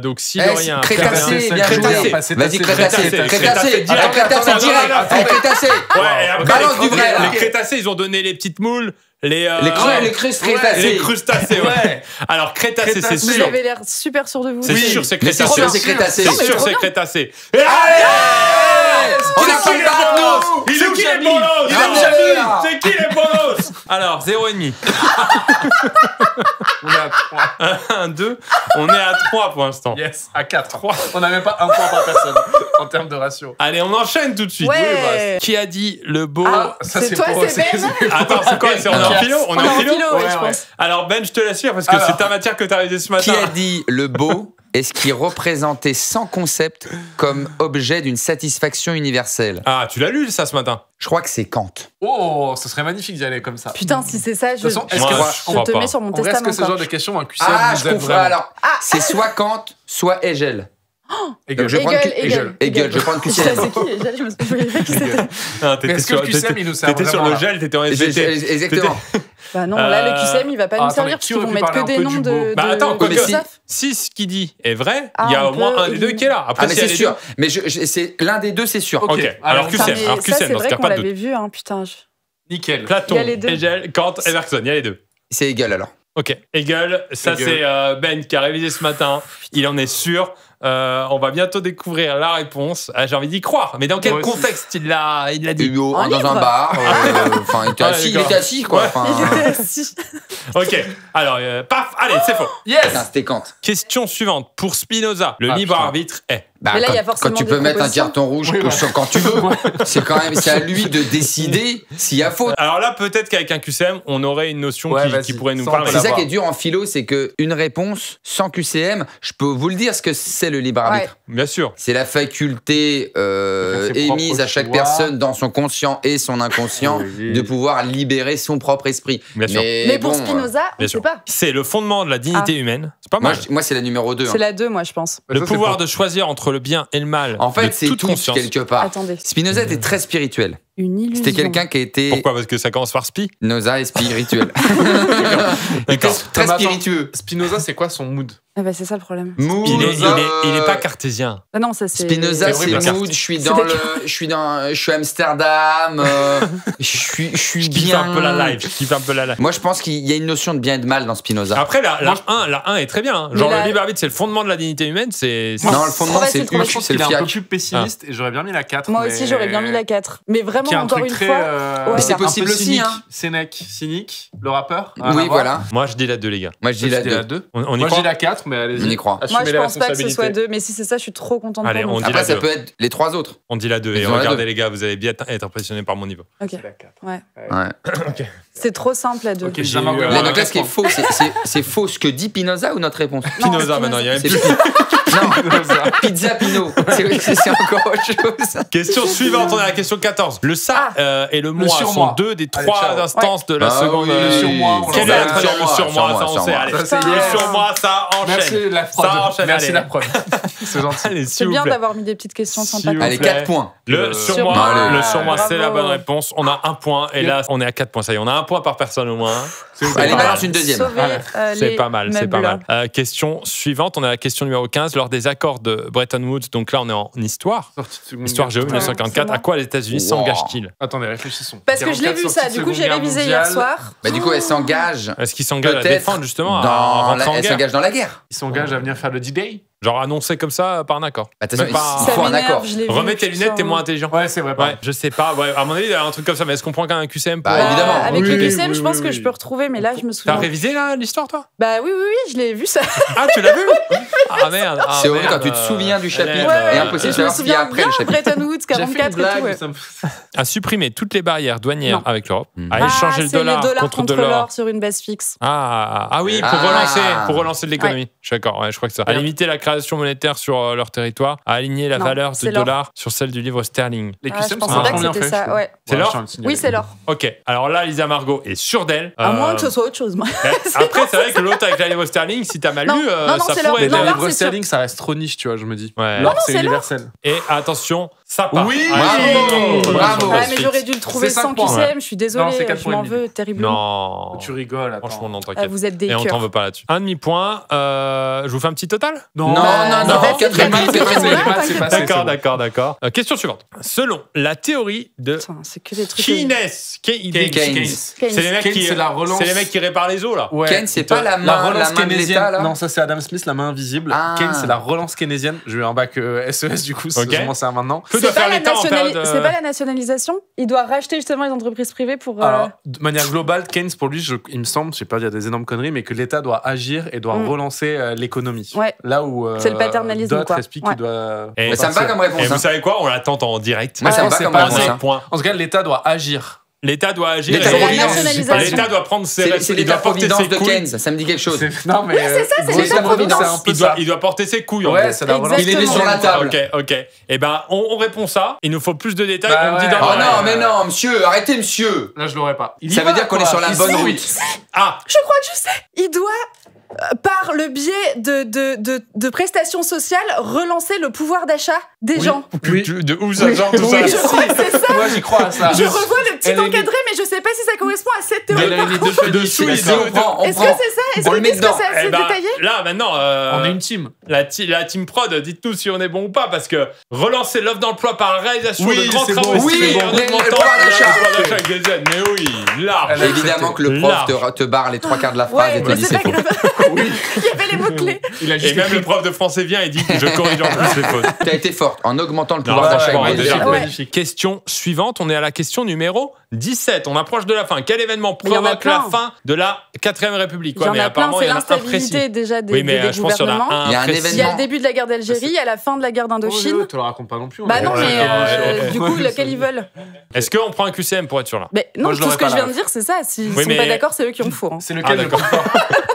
Donc, silurien, Crétacé, Permien- bien joué. Crétacé. Vas-y, Crétacé, Crétacé, Crétacé, direct. Crétacé, Attends, direct. attends, Allez, Crétacé. Ouais, et après, Balance les, du vrai, là. les crétacés, ils ont donné les petites moules, les Les crustacés. les crustacés, ouais. Alors, crétacés, c'est Crétacés. Vous sûr. avez l'air super sûr de vous. C'est sûr, c'est Mais c'est crétacés. sûr, c'est Crétacé. C'est Non, mais sûr, trop c'est bien. crétacés. Et allez On C'est a qui pas les le bateau. bolos Il est C'est où, qui les Jamie bolos Il est C'est où, qui Jamie les- C'est qui les bolos Alors, 0,5. On est à 3. 1, 2. On est à 3 pour l'instant. Yes, à 4. 3. On n'a même pas un point par personne en termes de ratio. Allez, on enchaîne tout de suite. Ouais. Qui a dit le beau Ah, Ça, c'est toi, pour- c'est Ben. Attends, c'est quoi On est en philo On est en philo, ouais, Ouais, je ouais. pense. Alors, Ben, je te l'assure parce que Alors. c'est ta matière que t'as révisée ce matin. Qui a dit le beau est ce qui est représenté sans concept comme objet d'une satisfaction universelle? Ah, tu l'as lu ça ce matin? Je crois que c'est Kant. Oh, ce serait magnifique d'y aller comme ça. Putain, si c'est ça, je, De toute façon, est-ce Moi, que je je crois te pas. mets sur mon on reste testament. que ce genre quoi. de questions, un QCM Ah, nous je aide confonds. vraiment. Alors, c'est soit Kant, soit Hegel. Hegel. je vais prendre Hegel. Hegel, je vais prendre QCM. C'est qui Hegel Je me souviens pas qui c'était. Ah, Mais est-ce que le QCM, il nous sert t'étais sur vraiment, le là gel, t'étais en SVT. Exactement. Bah non, là, le QCM, il va pas nous attendez, servir parce qui qu'ils aurait vont pu mettre que parler un des peu noms du de. beau Bah attends, de quoique, philosophes. si ce qu'il dit est vrai, Ah, il y a on au moins peut un des deux qui est là. Après, Ah, mais s'il y a c'est les sûr. Mais c'est l'un des deux, c'est sûr. Ok. Ok, alors Alors, QCM, Putain, mais alors ça, QCM, c'est dans ce vrai cas, qu'on pas de l'avait doute. vu, hein, putain. Nickel. Platon, Il y a les deux. Hegel, Kant et Bergson, il y a les deux. C'est Hegel alors. Ok, Hegel, ça Hegel. c'est Ben qui a révisé ce matin, il en est sûr. On va bientôt découvrir la réponse. Ah, j'ai envie d'y croire, mais dans quel Moi aussi. contexte il l'a dit? Dans Un un livre. bar. Enfin, il était Ah, assis, il d'accord. était assis, quoi. Ouais. Enfin, Il était assis. Ok, alors paf, allez, c'est faux. Yes. putain, c'était Kant. Question suivante. Pour Spinoza, le Ah, libre putain. arbitre est. Bah, Mais là, il y a quand forcément tu des peux mettre un propositions. carton rouge Oui, sur quand tu veux, c'est à lui de décider s'il y a faute. Alors là, peut-être qu'avec un QCM, on aurait une notion Ouais, qui vas-y. pourrait nous Ça, on parler. peut C'est ça l'avoir. qui est dur en philo, c'est que une réponse sans QCM, je peux vous le dire ce que c'est le libre arbitre. Bien sûr. C'est la faculté faire ses émise propres à chaque choix. personne dans son conscient et son inconscient Oui. de pouvoir libérer son propre esprit. Bien sûr. Mais pour bon, Spinoza, on Bien ne sûr. sait pas. C'est le fondement de la dignité humaine. C'est pas moi, mal. moi, c'est la numéro 2. C'est la 2, moi, je pense. Le Ça, c'est pouvoir pour- de choisir entre le bien et le mal. En de fait, c'est toute tout conscience. quelque part. Attendez. Spinoza était très spirituel. Une illusion. C'était quelqu'un qui était Pourquoi? Parce que ça commence par spi. Spinoza est spirituel. Il était D'accord. très Attends, attends. spiritueux. Spinoza, c'est quoi son mood? Ah bah, c'est ça le problème. Mood, Il est pas cartésien. Ah non, ça c'est. Spinoza, C'est c'est horrible, la mood. carte. Je suis à Amsterdam. Je suis Je kiffe bien. un peu la live. Je kiffe un peu la live. Moi, je pense qu'il y a une notion de bien et de mal dans Spinoza. Après, la 1 est très bien. hein. Mais Genre, la- le libre arbitre, c'est le fondement de la dignité humaine. C'est. Non, le fondement, Trop c'est facile, le trop Moi, huc, je pense c'est qu'il le est un peu fiac. plus pessimiste et j'aurais bien mis la 4. Moi aussi, j'aurais bien mis la 4. Mais vraiment, Qui est un encore truc une très. fois. Ouais, Mais c'est un peu possible aussi, cynique. hein. Sénèque, cynique, le rappeur. Rien à Oui, voir. voilà. Moi, je dis la 2, les gars. Moi, je dis Toi, la tu dis 2. On y Moi, je croit dis la 4, mais allez-y. On y croit. Moi, Assumez je les pense pas que ce soit responsabilités. 2, mais si c'est ça, je suis trop contente Allez, pour on nous. dit Après, la ça 2. peut être les trois autres. On dit la 2. Et Ils ont la regardez, 2. les gars, vous allez bien être impressionnés par mon niveau. Ok. C'est la 4. Ouais. Ouais. C'est trop simple à 2. Ok, J'ai j'ai eu, marqué euh, Là, un donc là, ce qui est point. faux, c'est faux ce que dit Spinoza ou notre réponse Spinoza, maintenant, il y a même C'est plus. Non, Pizza Pinot. C'est encore autre chose. Question suivante, on est à la question 14. Le ça et le moi sont surmoi. deux des Allez, trois ciao. instances de la Ah seconde. oui, le surmoi, on Quel l'a est fait. le surmoi, ça on sait. Allez, Ça, c'est le yes. surmoi, ça enchaîne. Merci la prod. Ça enchaîne, Merci allez. la prod. C'est gentil. Allez, C'est s'il vous bien plaît. d'avoir mis des petites questions S'il sympas. vous Allez, plaît. 4 points. Le surmoi, Allez. le surmoi, c'est la Bravo. bonne réponse. On a un point et là, on est à 4 points. Ça y est, on a un point par personne au moins. Allez, pas mal. balance une deuxième. Sauver, C'est les pas mal, c'est pas meubles. mal. Question suivante, on est à la question numéro 15. Lors des accords de Bretton Woods, donc là on est en histoire. Histoire géo c'est 1954. moi. À quoi les États-Unis Wow. s'engagent-ils? Attendez, réfléchissons. Parce que je l'ai vu ça, du coup j'ai révisé hier soir. Bah, du coup, elle s'engage. Est-ce qu'ils s'engagent à Peut-être défendre justement, à dans rentrer en elle guerre? s'engage dans la guerre. Ils s'engagent à venir faire le D-Day. Genre annoncé comme ça par un accord. Bah, de toute façon, Même pas- il Ça faut un m'énerve, accord. je l'ai vu, Remets tes putain. lunettes, t'es moins intelligent. Ouais, c'est vrai. Ouais, je sais pas. Ouais, à mon avis, il y a un truc comme ça, mais est-ce qu'on prend quand même un QCM pour. Bah, évidemment. Avec Oui, le oui, QCM, oui, je pense oui, que oui. je peux retrouver, mais là je me T'as souviens. révisé là l'histoire, toi? Bah oui, je l'ai vu ça. Ah, tu l'as vu? Ah merde. C'est horrible quand tu te souviens du chapitre. Élève, Et impossible de Je me savoir ce qu'il y a souviens après bien le chapitre. Bretton Woods J'ai fait une 44 et tout. blague. Ouais. Ça me- A supprimé toutes les barrières douanières Non. avec l'Europe, Mm. a échangé le c'est dollar les dollars contre de l'or. l'or sur une base fixe. Ah oui, pour Ah. relancer de l'économie. Je suis d'accord, ouais, je crois que ça. À limiter la création monétaire sur leur territoire, à aligner la Non, valeur c'est du l'or. dollar sur celle du livre sterling. Les Ah, je QCM pensais sont pas que vachement bien c'était faits. ça. je trouve. Ouais. C'est l'or je tiens à le signaler. Oui, c'est l'or. Ok, alors là, Lisa Margot est sûre d'elle. À moins que ce soit autre chose. moi. Après, c'est vrai que l'autre avec la livre sterling, si t'as mal Non, lu, non, ça c'est l'or. pourrait Mais être. Non, la l'or, livre c'est sûr. sterling, ça reste trop niche, tu vois, je me dis. Ouais. L'or, non, c'est c'est l'or. universel. Et attention, ça part. Oui, Bravo, bravo. Ouais, mais j'aurais dû le trouver C'est sans 5 points. QCM, je suis Non, désolée, c'est 4 je points m'en et demi. veux terriblement. Non. Tu rigoles, attends. Franchement, non, Ah, t'inquiète. vous êtes des Et on t'en cœurs. veut pas là-dessus. Un demi-point. Je vous fais un petit total? Non, non, non, non, vas-y, 4 fais et demi, pas c'est de pas questions, vrai. là. Les maths, c'est passé. D'accord, c'est bon. d'accord. Question suivante. Selon la théorie de Putain, c'est que des trucs. Keynes. Keynes. C'est les mecs Keynes, qui, c'est la relance. c'est les mecs qui réparent les eaux là. Ouais. Ken, c'est pas la La main relance de keynésienne. l'État, là. Non, ça c'est Adam Smith, la main invisible. Ah. Keynes, c'est la relance keynésienne. J'ai eu un bac SES du coup, Ok. c'est vraiment ça maintenant. Que doit C'est pas, faire la l'État en période. c'est pas la nationalisation. Il doit racheter justement les entreprises privées pour. Alors, de manière globale, Keynes, pour lui, il me semble, je sais pas, il y a des énormes conneries, mais que l'État doit agir et doit Mm. relancer l'économie. Ouais. Là où C'est le paternalisme, d'autres quoi. expliquent Ouais. qu'il doit. Et Mais ça me va comme réponse. Et vous hein. savez quoi? On l'attend en direct. Moi, ça me Ouais, va c'est comme pas réponse. vrai. Un hein. point. En tout cas, l'État doit agir. L'État doit agir. L'État et- C'est la providence, nationalisation. L'État doit prendre ses C'est l'État-providence de couilles. Keynes, ça me dit quelque chose. Non, mais. c'est ça, c'est grosso l'État-providence. modo, c'est un peu Il doit, ça. il doit porter ses couilles en Ouais, gros. c'est la relance. Il est mis sur la table. Ok. Et ben, on répond ça. Il nous faut plus de détails. Bah on me dit ouais. dans Oh l'oreille. non, mais non, monsieur, arrêtez, monsieur. Là, je l'aurais pas. Il y Ça va, veut dire qu'on quoi. est sur la Il bonne signe. route. Ah, Je crois que je sais. Il doit, par le biais de prestations sociales, relancer le pouvoir d'achat des gens. Oui. de où ça genre tout ça? Je crois que c'est ça. Moi, j'y crois à ça. Je revois le petit Elle est- encadré, mais je sais pas si ça correspond à cette Mais théorie. elle a une idée de Dessous, Dessous, il il doit- dit. On Est-ce que prend. c'est ça? Est-ce On le que met qu'est-ce que dedans. c'est assez Eh ben, détaillé? là maintenant, On est une team. la team prod, dites-nous si on est bon ou pas, parce que relancer l'offre d'emploi par la réalisation Oui, de grands c'est travaux bon, oui, estivés c'est en bon. augmentant Le pouvoir d'achat. le pouvoir d'achat avec des aides. Mais oui, large. Elle a- Évidemment que le prof te barre les 3 quarts de la phrase et Ouais, te mais dit c'est c'est pas faux. grave. Oui. Il y avait les mots-clés. Il a Et juste même écrit. le prof de français vient et dit je corrige en plus les fautes. T'as été forte en augmentant le Non, pouvoir d'achat. franchement, avec déjà. des- Ouais. Magnifique. Question suivante, on est à la question numéro 17. On approche de la fin. Quel événement Mais il y en a provoque la plein. fin de la 4ème République? Il y en mais a plein, apparemment, c'est il y en a un précis. l'instabilité déjà des Oui, mais des je pense qu'il y en gouvernements. a un Il y a un précis. Il y a événement. le début de la guerre d'Algérie, il y a la fin de la guerre d'Indochine. Oh, tu le racontes pas non plus. on Bah est- non, mais ouais. du coup, lequel ils veulent. Est-ce qu'on prend un QCM pour être sûr là? Mais non, Moi, je tout l'aurais ce que pas, je viens là. de dire, c'est ça. S'ils Oui, sont mais- pas d'accord, c'est eux qui ont faux. hein. C'est lequel le d'accord. plus fort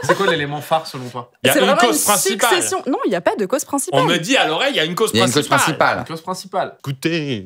C'est quoi l'élément phare selon toi Il y a C'est une vraiment cause principale. succession. Non, il n'y a pas de cause principale. On me dit à l'oreille, il y a une cause Il y a une principale. cause principale. La cause principale. Écoutez.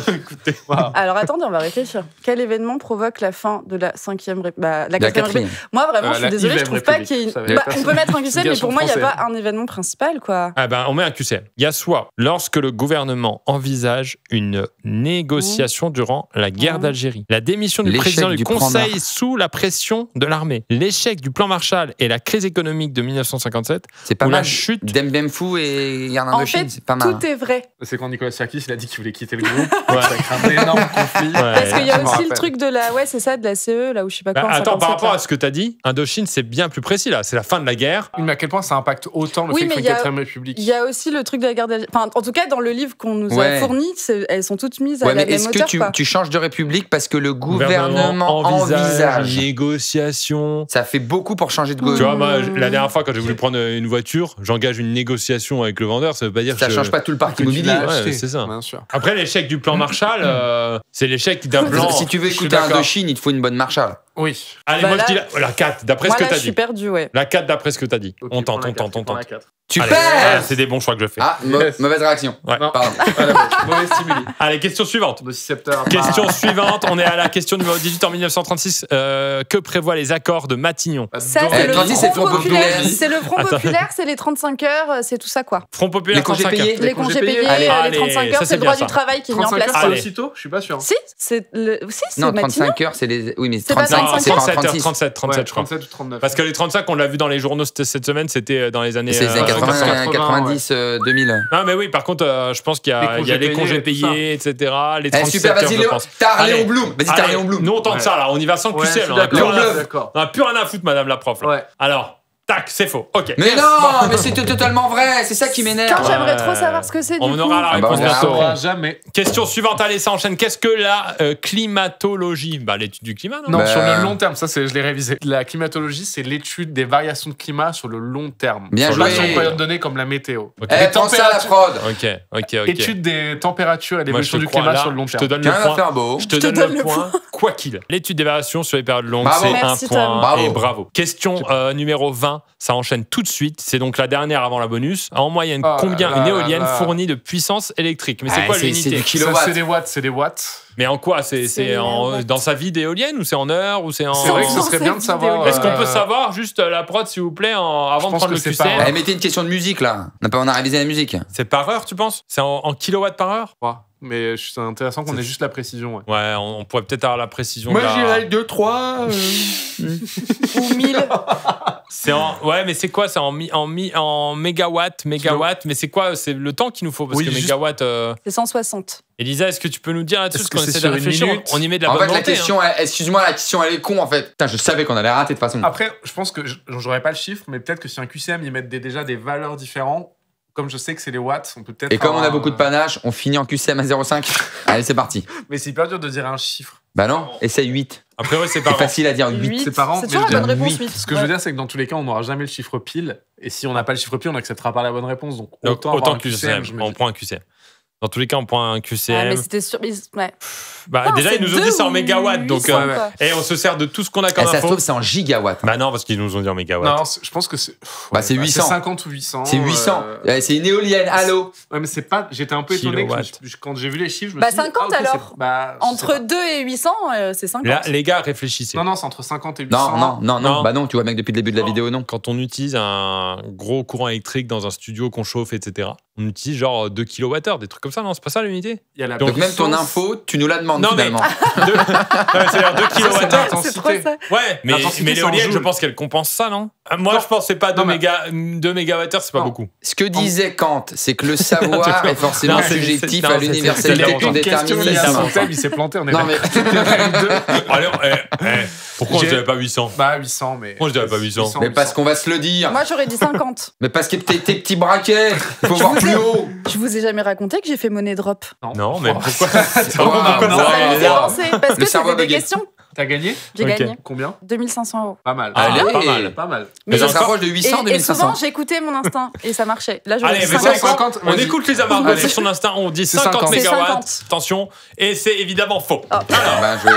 Écoutez. Alors attendez, on va réfléchir. Quel événement provoque la fin de la 5e République, la La 4e quatrième. République? Moi, vraiment, je suis La désolée, je IVème trouve pas République, qu'il y ait vous savez, une. Bah, personne- on peut mettre un QCM, mais Garçon pour moi, il n'y a français. pas un événement principal, quoi. Ah ben, on met un QCM. Il y a soit lorsque le gouvernement envisage une négociation durant la guerre Mmh. d'Algérie, la démission du L'échec président du du plan Conseil Marshall. sous la pression de l'armée, l'échec du plan Marshall et la crise économique de 1957, C'est pas ou la mal. chute. Dembemfou et Yarn En Indochine, fait, c'est pas mal. hein. tout est vrai. C'est quand Nicolas Sarkozy il a dit qu'il voulait quitter le groupe. Ouais. Ça crée un énorme conflit. Parce qu'il y a je me aussi le rappelle. truc de la. Ouais, c'est ça, de la CE, là où je sais pas Bah, quoi. en attends, par 57, rapport là. à ce que tu as dit, Indochine, c'est bien plus précis là. C'est la fin de la guerre. Mais à quel point ça impacte autant le Oui, fait mais qu'il il y y ait a- une 4ème République Il y a aussi le truc de la guerre d'Algérie. Enfin, en tout cas, dans le livre qu'on nous a Ouais. fourni, elles sont toutes mises à Ouais, la mais même est-ce que hauteur, tu, quoi. tu changes de république parce que le gouvernement envisage négociation. Ça fait beaucoup pour changer de Tu gouvernement. vois, moi, la dernière fois, quand j'ai voulu prendre une voiture, j'engage une négociation avec le vendeur. Ça veut pas dire Ça que change pas tout le parc que tu immobilier. l'as Ouais, acheté. c'est ça. Bien sûr. Après, l'échec du plan Marshall, c'est l'échec d'un plan. Si tu veux Je suis écouter d'accord. Indochine, il te faut une bonne Marshall. Oui. Allez, Bah moi là- je dis la 4, d'après ce Moi que là, t'as je suis dit. perdue, ouais. La 4 d'après ce que t'as dit. Ok, On tente, prends la on quatre, tente, on prends la tente. quatre. Tu Allez, perds c'est des bons choix que je fais. Ah, mauvaise réaction. Ouais. Non, Pardon. mauvais stimuli. Allez, question suivante. Nocicepteur. Question suivante, on est à la question numéro 18 en 1936. Que prévoient les accords de Matignon? Ça, Donc, c'est le 36, c'est Front le Front populaire. populaire. C'est le Front Attends. populaire, c'est les 35 heures, c'est tout ça, quoi. Front populaire Les congés 35 heures. payés. Les congés payés, Allez. les 35 Allez, heures, ça, c'est le droit c'est bien du travail qui est mis en 35 place. heures, c'est Allez. aussitôt Je suis pas sûr. Si, c'est Non, Matignon. 35 heures, c'est les. Oui, mais C'est pas 35, 25 c'est pas en 37 heures, 36. 37, 37, Ouais, je crois. 37 ou 39. Parce que les 35, on l'a vu dans les journaux cette semaine, c'était dans les années C'est les années 80, 80, 90, 2000. Non, mais oui, par contre, je pense qu'il y a les congés payés, etc. Les 37 Super, heures, vas-y, je Léon. pense. T'as Allez. Léon Blum. Vas-y, t'as Allez, Léon Blum. nous on tente Ouais. ça là, on y va sans Ouais, je QCM. suis On a plus d'accord. rien à foutre. D'accord. On a plus rien à foutre, madame la prof. là. Ouais. Alors, tac, c'est faux. Ok. Mais non, mais c'est totalement vrai. C'est ça qui Quand m'énerve. j'aimerais trop savoir ce que c'est, du On coup. aura la Ah bah, réponse on verra bientôt. On saura jamais. Question suivante, allez, ça enchaîne. Qu'est-ce que la climatologie? Bah, l'étude du climat, non? Non, Bah, sur le long terme, ça, je l'ai révisé. La climatologie, c'est l'étude des variations de climat sur le long terme. Bien Pas sur joué. une période donnée comme la météo. Ok. Eh, prends ça, la prod. Ok. Étude des températures et Moi, je l'évolution te du crois climat là, sur le long je te terme. donne Tiens, le va point. faire beau. Je te donne le point, quoi qu'il. L'étude des variations sur les périodes longues, Bravo. c'est Merci, un point. Tom. Bravo. Et bravo. Question numéro 20, ça enchaîne tout de suite. C'est donc la dernière avant la bonus. En moyenne, Oh combien là une là éolienne là. fournit de puissance électrique? Mais c'est Ah, quoi c'est l'unité? du Ça, kilowatt. c'est des watts. Mais en quoi? C'est C'est en dans sa vie d'éolienne ou c'est en heure ou c'est en. C'est vrai que ce Non, serait c'est bien de savoir. vidéo. Est-ce qu'on peut savoir juste la prod, s'il vous plaît, avant de pense prendre le que c'est QCM? pas- Allez, mettez une question de musique là. On a révisé la musique. C'est par heure, tu penses? C'est en kilowatts par heure? Mais c'est intéressant qu'on ait juste la précision. Ouais. Ouais, on pourrait peut-être avoir la précision. de la- 2-3. Ou 1000. C'est ouais, mais c'est quoi? C'est en mégawatts, mais c'est quoi? C'est le temps qu'il nous faut parce Oui, que juste- mégawatt. C'est 160. Elisa, est-ce que tu peux nous dire là-dessus? Est-ce Parce que qu'on c'est essaie de sur une réfléchir. minute On y met de la En bonne fait, la volonté. question, excuse-moi, la question elle est con en fait. Putain, je savais qu'on allait rater de toute façon. Après, je pense que j'aurais pas le chiffre, mais peut-être que si un QCM ils mettent déjà des valeurs différentes, comme je sais que c'est les watts, on peut peut-être. Et comme on a avoir beaucoup de panache, on finit en QCM à 0,5. Allez, c'est parti. Mais c'est hyper dur de dire un chiffre. Bah non, essaye 8. Après, ouais, c'est C'est pas facile à dire 8. 8. c'est pas rare, C'est mais toujours je la bonne dis réponse, 8. 8. Ce que je veux dire, c'est que dans tous les cas, on n'aura jamais le chiffre pile. Et si on n'a pas le chiffre pile, on n'acceptera pas la bonne réponse. Donc autant avoir un QCM. je me on dis. prend un QCM. Dans tous les cas, on prend un Ah, QCM. mais c'était sûr. Ouais. Bah, Non, déjà, c'est ils nous ont dit 2 c'est en ou mégawatts. Donc, 800, ouais. quoi. et on se sert de tout ce qu'on a comme Ça se info. trouve, c'est en gigawatts. Bah non, parce qu'ils nous ont dit en mégawatts. Non, je pense que c'est. Bah, c'est 800. C'est 50 ou 800. C'est 800. C'est une éolienne, allô. Ouais, mais c'est pas. J'étais un peu étonné Kilowatts. quand j'ai vu les chiffres. Je me Bah, suis dit, 50 ah, ok, alors. c'est- bah, je sais Entre pas. 2 et 800, c'est 50. Là, les gars, réfléchissez. Non, c'est entre 50 et 800. Non. Bah non, tu vois, mec, depuis le début de la Non. vidéo, non. Quand on utilise un gros courant électrique dans un studio qu'on chauffe, etc., on utilise genre 2 kWh, des trucs comme ça, non? C'est pas ça l'unité? Il y a la Donc même ton puissance. info, tu nous la demandes Non, mais- finalement. C'est-à-dire 2 c'est kWh. l'intensité. C'est trop ça. Ouais, mais L'intensité, c'est en l'éolienne, je joules. pense qu'elle compense ça, non? Moi, Non. je pense que c'est pas 2 Non, mais- mégawattheures, c'est pas Non. beaucoup. Ce que disait Kant, c'est que le savoir est forcément Non, c'est- subjectif non, à c'est- l'universalité c'est de ton une question liée à son déterminisme. thème, il s'est planté, on est Non mais Allez, pourquoi on J'ai- dirait pas 800? Bah 800, mais. Moi, je dirais pas 800. mais parce qu'on va se le dire. Moi, j'aurais dit 50. Mais parce que tes petits braquets, il faut voir vous plus ai- haut. Je vous ai jamais raconté que j'ai fait monnaie drop. Non, mais pourquoi? Wow, Non, non, Ça me fait wow. penser. Parce Le que cerveau c'était des bugué. questions. T'as gagné J'ai Ok. gagné. Combien 2500 €. Pas mal. Allez, Allez. pas mal. Pas mal. Mais ça se encore- rapproche de 800, Et souvent, 2500. j'écoutais mon instinct et ça marchait. Là, j'aurais Allez, dit mais 50. 50, on vas-y. écoute les amarres Allez. sur son instinct. On dit C'est 50 50. C'est mégawatts. 50. Attention. Et c'est évidemment faux. Oh. Ben, joué.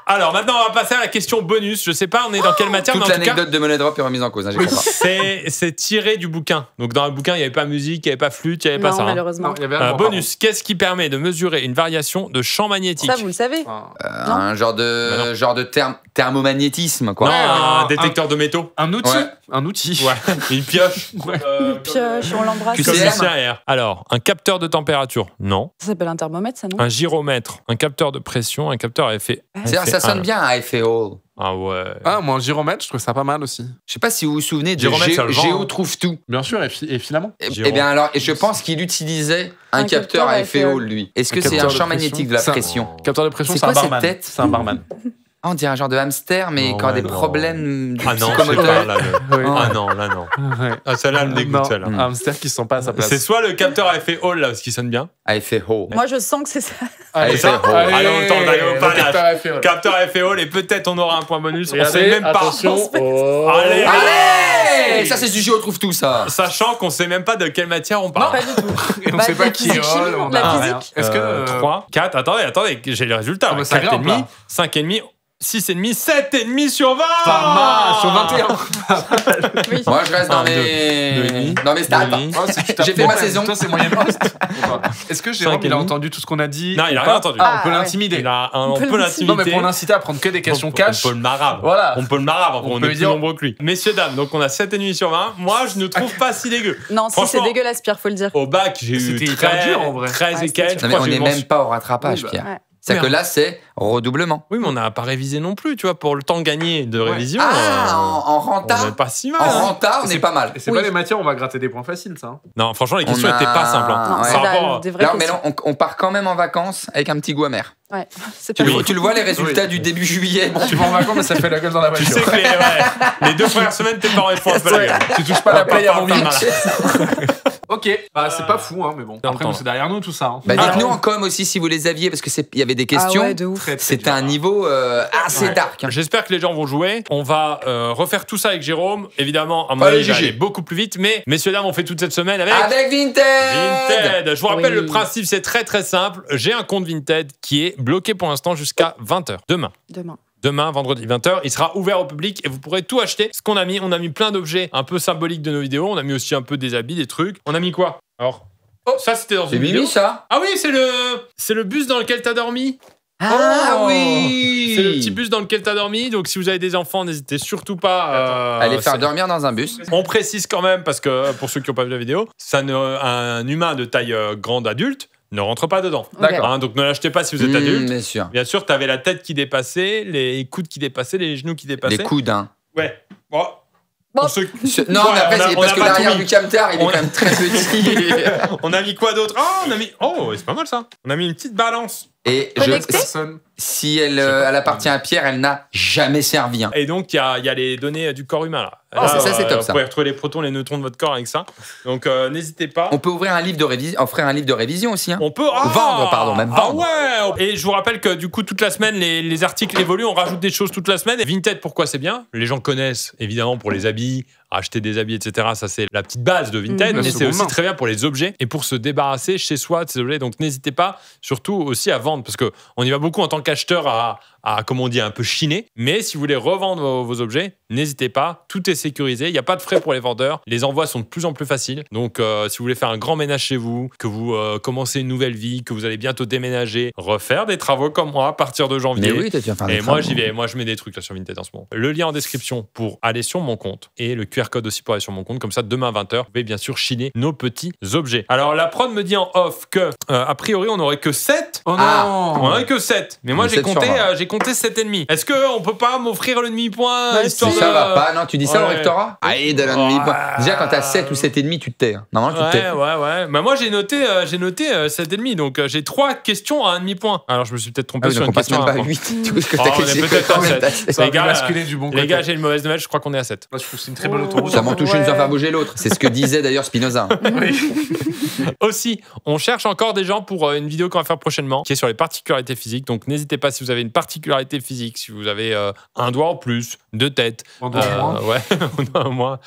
Alors maintenant, on va passer à la question bonus. Je sais pas, on est dans quelle matière, Toute mais en tout cas, l'anecdote de Money Drop est remise en cause, hein, j'y crois pas. c'est tiré du bouquin. Donc dans le bouquin, il n'y avait pas musique, il n'y avait pas flûte, il n'y avait pas Non, ça. hein. malheureusement. Non, il y avait un Bonus, qu'est-ce qui permet de mesurer une variation de champ magnétique? Ça, vous le savez. pardon. Un genre de thermomagnétisme, quoi. Non, un un- détecteur de métaux. Un outil. Ouais. Un outil. Ouais, une pioche. Ouais. Pioche, on l'embrasse. QCM. Comme le CR. Alors, un capteur de température? Non. Ça s'appelle un thermomètre, ça, non Un gyromètre? Un capteur de pression? Un capteur à effet? C'est-à-dire, ça sonne bien à effet Hall. Ah ouais. Ah, moi, un gyromètre, je trouve ça pas mal aussi. Je sais pas si vous vous souvenez de Gyromètre, ça le vend, Géo hein. trouve tout. Bien sûr, et finalement. Eh bien alors, et je pense qu'il utilisait un capteur à effet Hall, lui. Est-ce que Un c'est capteur un de champ pression. magnétique de la Ça- pression? Capteur de pression, C'est c'est un quoi cette barman. tête C'est un barman. Ah, on dirait un genre de hamster, mais Non, qui a des ouais, non. problèmes Ah non, je sais psychomoteurs. pas, là, Oui. Ah non, là non. Ouais. Ah celle-là elle me dégoûte, Non, celle-là. un hamster qui se sent pas à sa place. C'est soit le capteur à effet Hall, là, parce qu'il sonne bien. À effet Hall. Moi, je sens que c'est ça. Allez, ça Allez, on tente, allez, on parle. capteur à effet Hall. Capteur à effet Hall, et peut-être on aura un point bonus. On Regardez, sait même pas. attention. Oh. Allez, Allez, ça c'est du Géo trouve tout, ça. Sachant qu'on sait même pas de quelle matière on parle. Pas du tout. Et on Bah, sait pas la qui est physique Hall. chimie, on la a physique. rien. Est-ce que 3, 4, attendez, j'ai les résultats. Ah, bah, ça 4,5, grimpe, là. 5,5, 6,5, 7,5 sur 20. Pas mal, sur 21. Oui. Moi, je reste dans Deux mes stats. demi. Oh, c'est que tu J'ai tapes fait ma trop, saison. Toi, c'est moyenne poste. Est-ce que Jérôme, il a 5,5. entendu tout ce qu'on a dit? Non, il a ou rien pas entendu. Ah, On peut ouais. l'intimider. On peut peut le l'intimider. Non, mais pour l'inciter à prendre que des questions cash. On peut le marave. Voilà. On peut le marave. On On peut est lui plus dire- nombreux que lui. Messieurs, dames, donc on a 7,5 sur 20. Moi, je ne trouve pas si dégueu. Non, si c'est Franchement, dégueulasse, Pierre, faut le dire. Au bac, j'ai eu C'était hyper dur, en vrai. 13 Ouais, et quelques. c'était Je Non, mais crois on que j'ai n'est eu même pas au rattrapage, Oui, bah. Pierre. Ouais. C'est que là, c'est redoublement. Oui, mais on n'a pas révisé non plus, tu vois, pour le temps gagné de révision. Ah, en on renta n'est pas si mal. En hein. renta, on est pas mal. Et c'est Oui. pas les matières, on va gratter des points faciles, ça. hein. Non, franchement, les questions On a- n'étaient pas simples. hein. Non, Ouais. c'est Par rapport- des vraies Là, mais questions. là, on part quand même en vacances avec un petit goût amer. Ouais, c'est Tu, pas le, faux. tu le vois, les résultats Oui. du début juillet. Bon, Tu vas en vacances, mais ça fait la gueule dans la Tu voiture. sais que les 2 premières semaines, tes parents ils font un peu la gueule. Tu touches pas la play avant Pas midi. mal. Ok, bah c'est pas fou, hein, mais bon. Dans le Après, temps. nous, c'est derrière nous tout ça. hein. Bah, Alors- dites-nous en com aussi si vous les aviez, parce qu'il y avait des questions. Ah ouais, de ouf. Très, très C'était dur. un niveau assez Ouais. dark. hein. J'espère que les gens vont jouer. On va refaire tout ça avec Jérôme. Évidemment, à mon Allez, avis, il va GG. aller beaucoup plus vite. Mais messieurs, dames, on fait toute cette semaine avec Avec Vinted. Vinted. Je vous rappelle, Oui. le principe, c'est très très simple. J'ai un compte Vinted qui est bloqué pour l'instant jusqu'à 20h. Demain, vendredi 20h, il sera ouvert au public et vous pourrez tout acheter. Ce qu'on a mis, on a mis plein d'objets un peu symboliques de nos vidéos. On a mis aussi un peu des habits, des trucs. On a mis quoi? Alors, ça c'était dans C'est une vidéo. Mimi, ça? Ah oui, c'est le bus dans lequel t'as dormi. Ah Oh. oui. C'est le petit bus dans lequel t'as dormi. Donc si vous avez des enfants, n'hésitez surtout pas. Allez faire c'est- dormir dans un bus. On précise quand même, parce que pour ceux qui n'ont pas vu la vidéo, un humain de taille grande adulte ne rentre pas dedans. D'accord. Hein, donc ne l'achetez pas si vous êtes adulte. Bien sûr. Bien sûr, t'avais la tête qui dépassait, les coudes qui dépassaient, les genoux qui dépassaient. Les coudes, hein. Ouais. Bon. Bon. Pour ceux- Non, Ouais, mais après, on a- c'est on parce a que pas l'arrière tout du mis. camtar, il est On a- quand même très petit. On a mis quoi d'autre? Oh, on a mis. Oh, c'est pas mal ça. On a mis une petite balance. Et Connecté. Personne. si elle, Je sais pas. elle appartient à Pierre, elle n'a jamais servi. hein. Et donc, il y a les données du corps humain là. Ah, ça, c'est top, Vous ça. pouvez retrouver les protons, les neutrons de votre corps avec ça. Donc, n'hésitez pas. On peut ouvrir un livre de révision, offrir un livre de révision aussi. hein. On peut Vendre, pardon, même Ah vendre. ouais. Et je vous rappelle que du coup toute la semaine les articles évoluent, on rajoute des choses toute la semaine. Et Vinted, pourquoi c'est bien? Les gens connaissent évidemment pour les habits, acheter des habits, etc. Ça c'est la petite base de Vinted, Mhm. mais La c'est seconde aussi main. très bien pour les objets et pour se débarrasser chez soi de ces objets. Donc n'hésitez pas, surtout aussi à vendre parce que on y va beaucoup en tant qu'acheteur à comme on dit un peu chiner. Mais si vous voulez revendre vos objets, n'hésitez pas, tout est sécurisé. Il n'y a pas de frais pour les vendeurs. Les envois sont de plus en plus faciles. Donc si vous voulez faire un grand ménage chez vous, que vous commencez une nouvelle vie, que vous allez bientôt déménager, refaire des travaux comme moi à partir de janvier. Mais oui, tu vas faire des Et moi, travaux. j'y vais. Moi, je mets des trucs là sur Vinted en ce moment. Le lien en description pour aller sur mon compte et le QR code aussi pour aller sur mon compte. Comme ça, demain 20h, vous pouvez bien sûr chiner nos petits objets. Alors, la prod me dit en off que, a priori, on n'aurait que 7. Oh non. Ah. On n'aurait que 7. Mais moi, Mais j'ai 7 sur compté, 20. j'ai compté 7,5. Est-ce qu'on peut pas m'offrir le demi-point Ouais, histoire si. de. Ça va pas, non, tu dis ça au Ouais. rectorat? Allez, donne un Ouais. demi-point. Déjà, quand t'as 7 ou 7,5, tu te tais. hein. Normalement, tu te tais. Ouais. Bah, moi, j'ai noté 7,5. Donc, j'ai 3 questions à un demi-point. Alors, je me suis peut-être trompé Ah oui, sur donc une on passe question même à pas un à point. 8. Du coup, ce que Oh, t'as on est caché, peut-être quand à même, 7. t'as- Ça Les va gars, basculer du bon côté. Les gars, j'ai une mauvaise nouvelle, je crois qu'on est à 7. Moi, je trouve que c'est une très bonne autoroute. Ça m'en touche une Ouais. sans faire bouger l'autre. C'est ce que disait d'ailleurs Spinoza. Aussi, on cherche encore des gens pour une vidéo qu'on va faire prochainement qui est sur les particularités physiques. Donc n'hésitez pas si vous avez une particularité physique, si vous avez un doigt en plus, 2 têtes, En doigt en moins. ouais, un doigt en moins.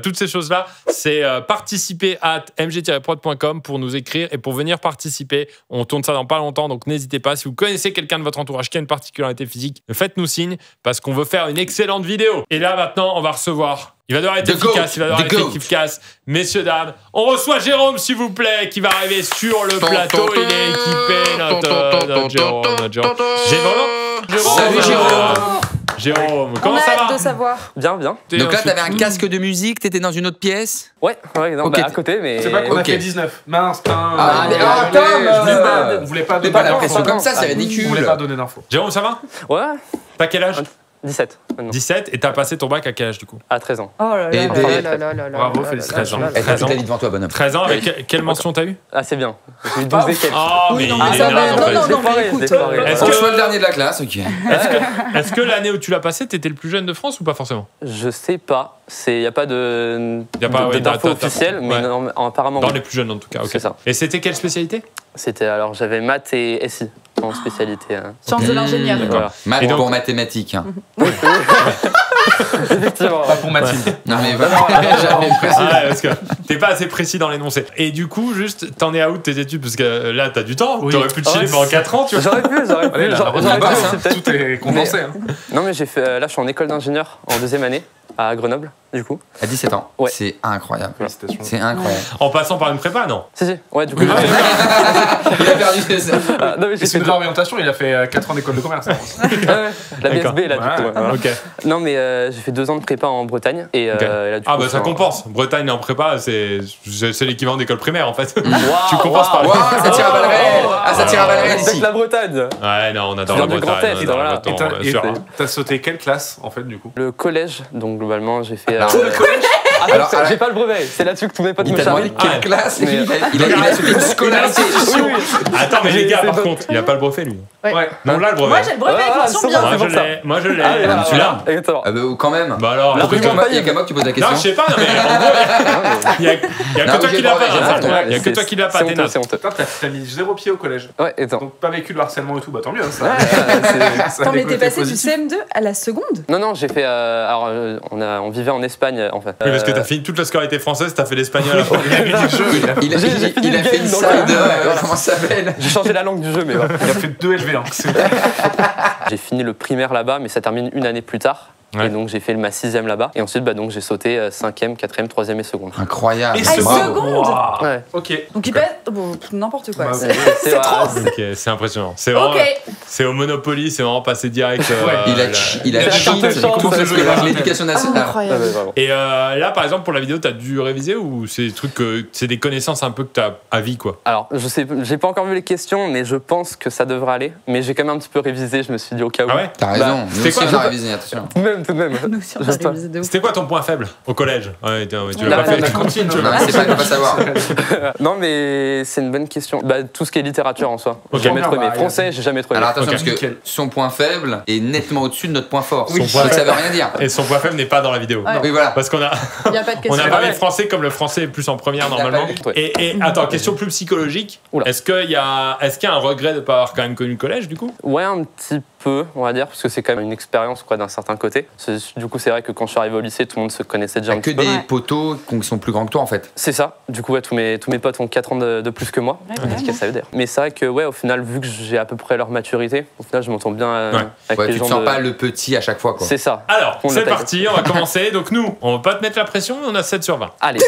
Toutes ces choses-là, c'est participer à mg-prod.com pour nous écrire et pour venir participer. On tourne ça dans pas longtemps, donc n'hésitez pas. Si vous connaissez quelqu'un de votre entourage qui a une particularité physique, faites-nous signe parce qu'on veut faire une excellente vidéo. Et là maintenant, on va recevoir. Il va devoir être The efficace, goat, il va devoir the être goat. efficace. Messieurs, dames, on reçoit Jérôme, s'il vous plaît, qui va arriver sur le plateau. Il est équipé, notre Jérôme. Jérôme. Salut, Jérôme. Jérôme, On comment a ça hâte va de savoir. Bien, bien. Donc là, t'avais un casque de musique, t'étais dans une autre pièce. Ouais, non, Ok. à côté, mais. C'est pas qu'on a Ok. fait 19. Mince, putain. Ah, mais désolé, attends, on voulait pas Fais donner pas la d'infos. pression comme ça, c'est On voulait ridicule. pas donner d'infos. Jérôme, ça va? Ouais, T'as quel âge? 17 maintenant. 17, et t'as passé ton bac à quel âge du coup? À 13 ans. Oh là Et là des- là là là là là Bravo, là là félicitations. là là Et là t'as 13 toute ans. la vie devant toi, bonhomme. 13 ans, avec quelle mention t'as eu? Ah, c'est bien. J'ai eu 12 et quelques. Oh, mais non, il mais est ça va, énervant, non, en fait. non, Je l'ai mais foiré, écoute, je l'ai foiré. Est-ce On que- soit le dernier de la classe, ok. Est-ce que l'année où tu l'as passé, t'étais le plus jeune de France ou pas forcément? Je sais pas. Il n'y a pas de Y a pas, ouais, d'infos t'as- officielles, mais ouais. non, apparemment. Dans oui. les plus jeunes en tout cas, ok. C'est ça. Et c'était quelle spécialité? C'était alors, j'avais maths et SI en spécialité. hein. Sciences de l'ingénieur. D'accord. Voilà. Maths Et donc- pour mathématiques. hein. Effectivement. Pas pour Mathilde. Non, mais Jamais précis. Ah ouais, parce que t'es pas assez précis dans l'énoncé. Et du coup, juste, t'en es à où de tes études? Parce que là, t'as du temps. Oui. T'aurais pu te chiller Ouais, pendant 4 ans, tu vois. J'aurais pu. Allez, là, J'aurais la pu, base, c'est peut-être- tout est condensé. hein. Non, mais j'ai fait. Là, je suis en école d'ingénieur en 2e année à Grenoble, du coup. à 17 ans. Ouais. C'est incroyable. Félicitations. C'est incroyable. En passant par une prépa, non? Si. Ouais, du coup. Il a perdu ses Ah, non, mais Et j'ai c'est fait une deux- réorientation, il a fait 4 ans d'école de commerce. hein. la D'accord. BSB, là, du coup. Ouais. ouais, voilà. Ok. Non, mais j'ai fait 2 ans de prépa en Bretagne. Et, Ok. là, du Ah coup, bah ça c'est un- compense. Bretagne en prépa, c'est l'équivalent d'école primaire en fait. Waouh, Tu compenses par waouh. Waouh, ça tire à balles réelles. Ah, ça tire à balles réelles C'est ici. que la Bretagne. Ouais, non, on adore Je la viens du Bretagne. Grand Est, on adore la voilà. Bretagne, Et t'as- bien et sûr. t'as sauté quelle classe, en fait, du coup? Le collège, donc globalement, j'ai fait. Alors, Attends, alors, j'ai pas le brevet. C'est là-dessus que tous mes potes Il me t'a demandé charrient. quelle Ouais. classe Mais- il a sauté une scolarité. Oui, oui. Attends, mais les gars, C'est par bon. contre, il a pas le brevet lui. Ouais. Non, là le brevet. Moi, j'ai le brevet, Ah, attention c'est bien. bon. Moi c'est je pour ça. l'ai. Moi je l'ai. Ah, voilà, Tu l'as? Exactement. Ah bah quand même. Bah alors. Pourquoi rumeur il y a qu'à moi que tu poses la Non, question. je sais pas, non, mais en gros, il y a Non, que toi ok, qui l'as bon, pas. j'ai Vincent. raison. Il y a que toi qui l'as pas, C'est t'es honteux, naze. c'est honteux. Toi, t'as mis 0 pied au collège. Ouais, attends. Donc, pas vécu le harcèlement et tout, bah tant mieux. Ça, Ouais, c'est- ça a Attends, des mais t'es côtés passé du positifs. CM2 à la seconde? Non, j'ai fait. Alors, on vivait en Espagne, en fait. Oui, parce que t'as fini toute la scolarité française, t'as fait l'espagnol. Il a mis du jeu, Il a J'ai fini il a le fait game, une donc, salle de. voilà. Comment ça s'appelle? J'ai changé la langue du jeu, mais voilà. il a fait 2 LV1. J'ai fini le primaire là-bas, mais ça termine une année plus tard. Ouais. Et donc j'ai fait ma 6e là-bas. Et ensuite, donc j'ai sauté 5e, 4e, 3e et seconde. Incroyable. Et Ah, une Bravo. seconde. Ouais. Ok. Donc il passe. Bon, n'importe quoi. Bah, C'est- C'est trop. Ok, c'est impressionnant. C'est vraiment. Ok. C'est au Monopoly, c'est vraiment passé direct. Il a la- cheat Il a cheat, tout c'est ce que l'éducation nationale. Incroyable. vraiment. Et là, par exemple, pour la vidéo, t'as dû réviser ou c'est des trucs que c'est des connaissances un peu que t'as à vie, quoi. Alors, je sais, j'ai pas encore vu les questions, mais je pense que ça devrait aller. Mais j'ai quand même un petit peu révisé, je me suis dit au cas où. Ah ouais. T'as raison. Nous c'était aussi, quoi, on a je- révisé, attention. Tout de même. Nous aussi, on a J'espère. révisé de ouf. C'était quoi ton point faible au collège? Ouais, tu La- l'as pas la fait. cantine. Tu Non, l'as- mais c'est pas qu'on va savoir. Non, mais c'est une bonne question. Bah, tout ce qui est littérature en soi. Ok. J'ai jamais trop aimé. Bah, Français, j'ai jamais trop aimé. Alors attention, Ok. parce que Nickel. son point faible est nettement au-dessus de notre point fort. Son point Donc ça faible. veut rien dire. Et son point faible n'est pas dans la vidéo. Ouais. Oui, voilà. Parce qu'on a, Il n'y a pas de on question. a parlé ouais. de français comme le français est plus en première Il a normalement. pas lu. Et attends, question plus psychologique. Oula. Est-ce qu'il y a un regret de ne pas avoir quand même connu le collège du coup? Ouais, un petit peu, on va dire, parce que c'est quand même une expérience quoi d'un certain côté. Du coup, c'est vrai que quand je suis arrivé au lycée, tout le monde se connaissait déjà T'as un que petit peu. des Ouais. poteaux qui sont plus grands que toi en fait. C'est ça. Du coup, ouais, tous mes potes ont 4 ans de plus que moi. Ouais, Dédicace à eux d'ailleurs. Mais c'est vrai que, ouais, au final, vu que j'ai à peu près leur maturité, au final, je m'entends bien Ouais. avec Ouais, les tu te gens. sens de- pas le petit à chaque fois quoi. C'est ça. Alors, On c'est l'a pas parti, on va commencer. Donc nous, on va pas te mettre la pression, mais on a 7 sur 20. Allez.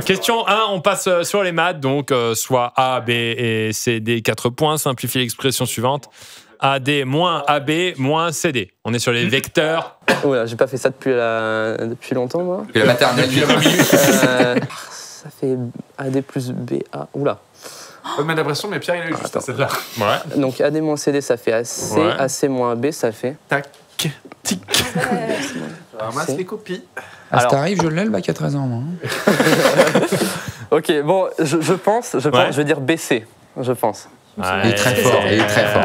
Question 1, on passe sur les maths, donc soit A, B et C, D, 4 points. Simplifie l'expression suivante. AD moins AB moins CD. On est sur les vecteurs. Ouais, j'ai pas fait ça depuis longtemps, moi. Puis la maternelle. Ça fait AD plus BA. Oula. Pas de mettre la pression, mais Pierre, il a eu juste Attends. celle-là. Ouais. Donc AD moins CD, ça fait AC. Ouais. AC moins AB, ça fait. Tac, tic. Ramasse C'est- les copies. Ah, ça Alors- t'arrive, je l'ai le bac à 13 ans moi. Ok, bon, je pense, je Ouais. vais dire BC. Je pense. Il est très fort, il est très fort.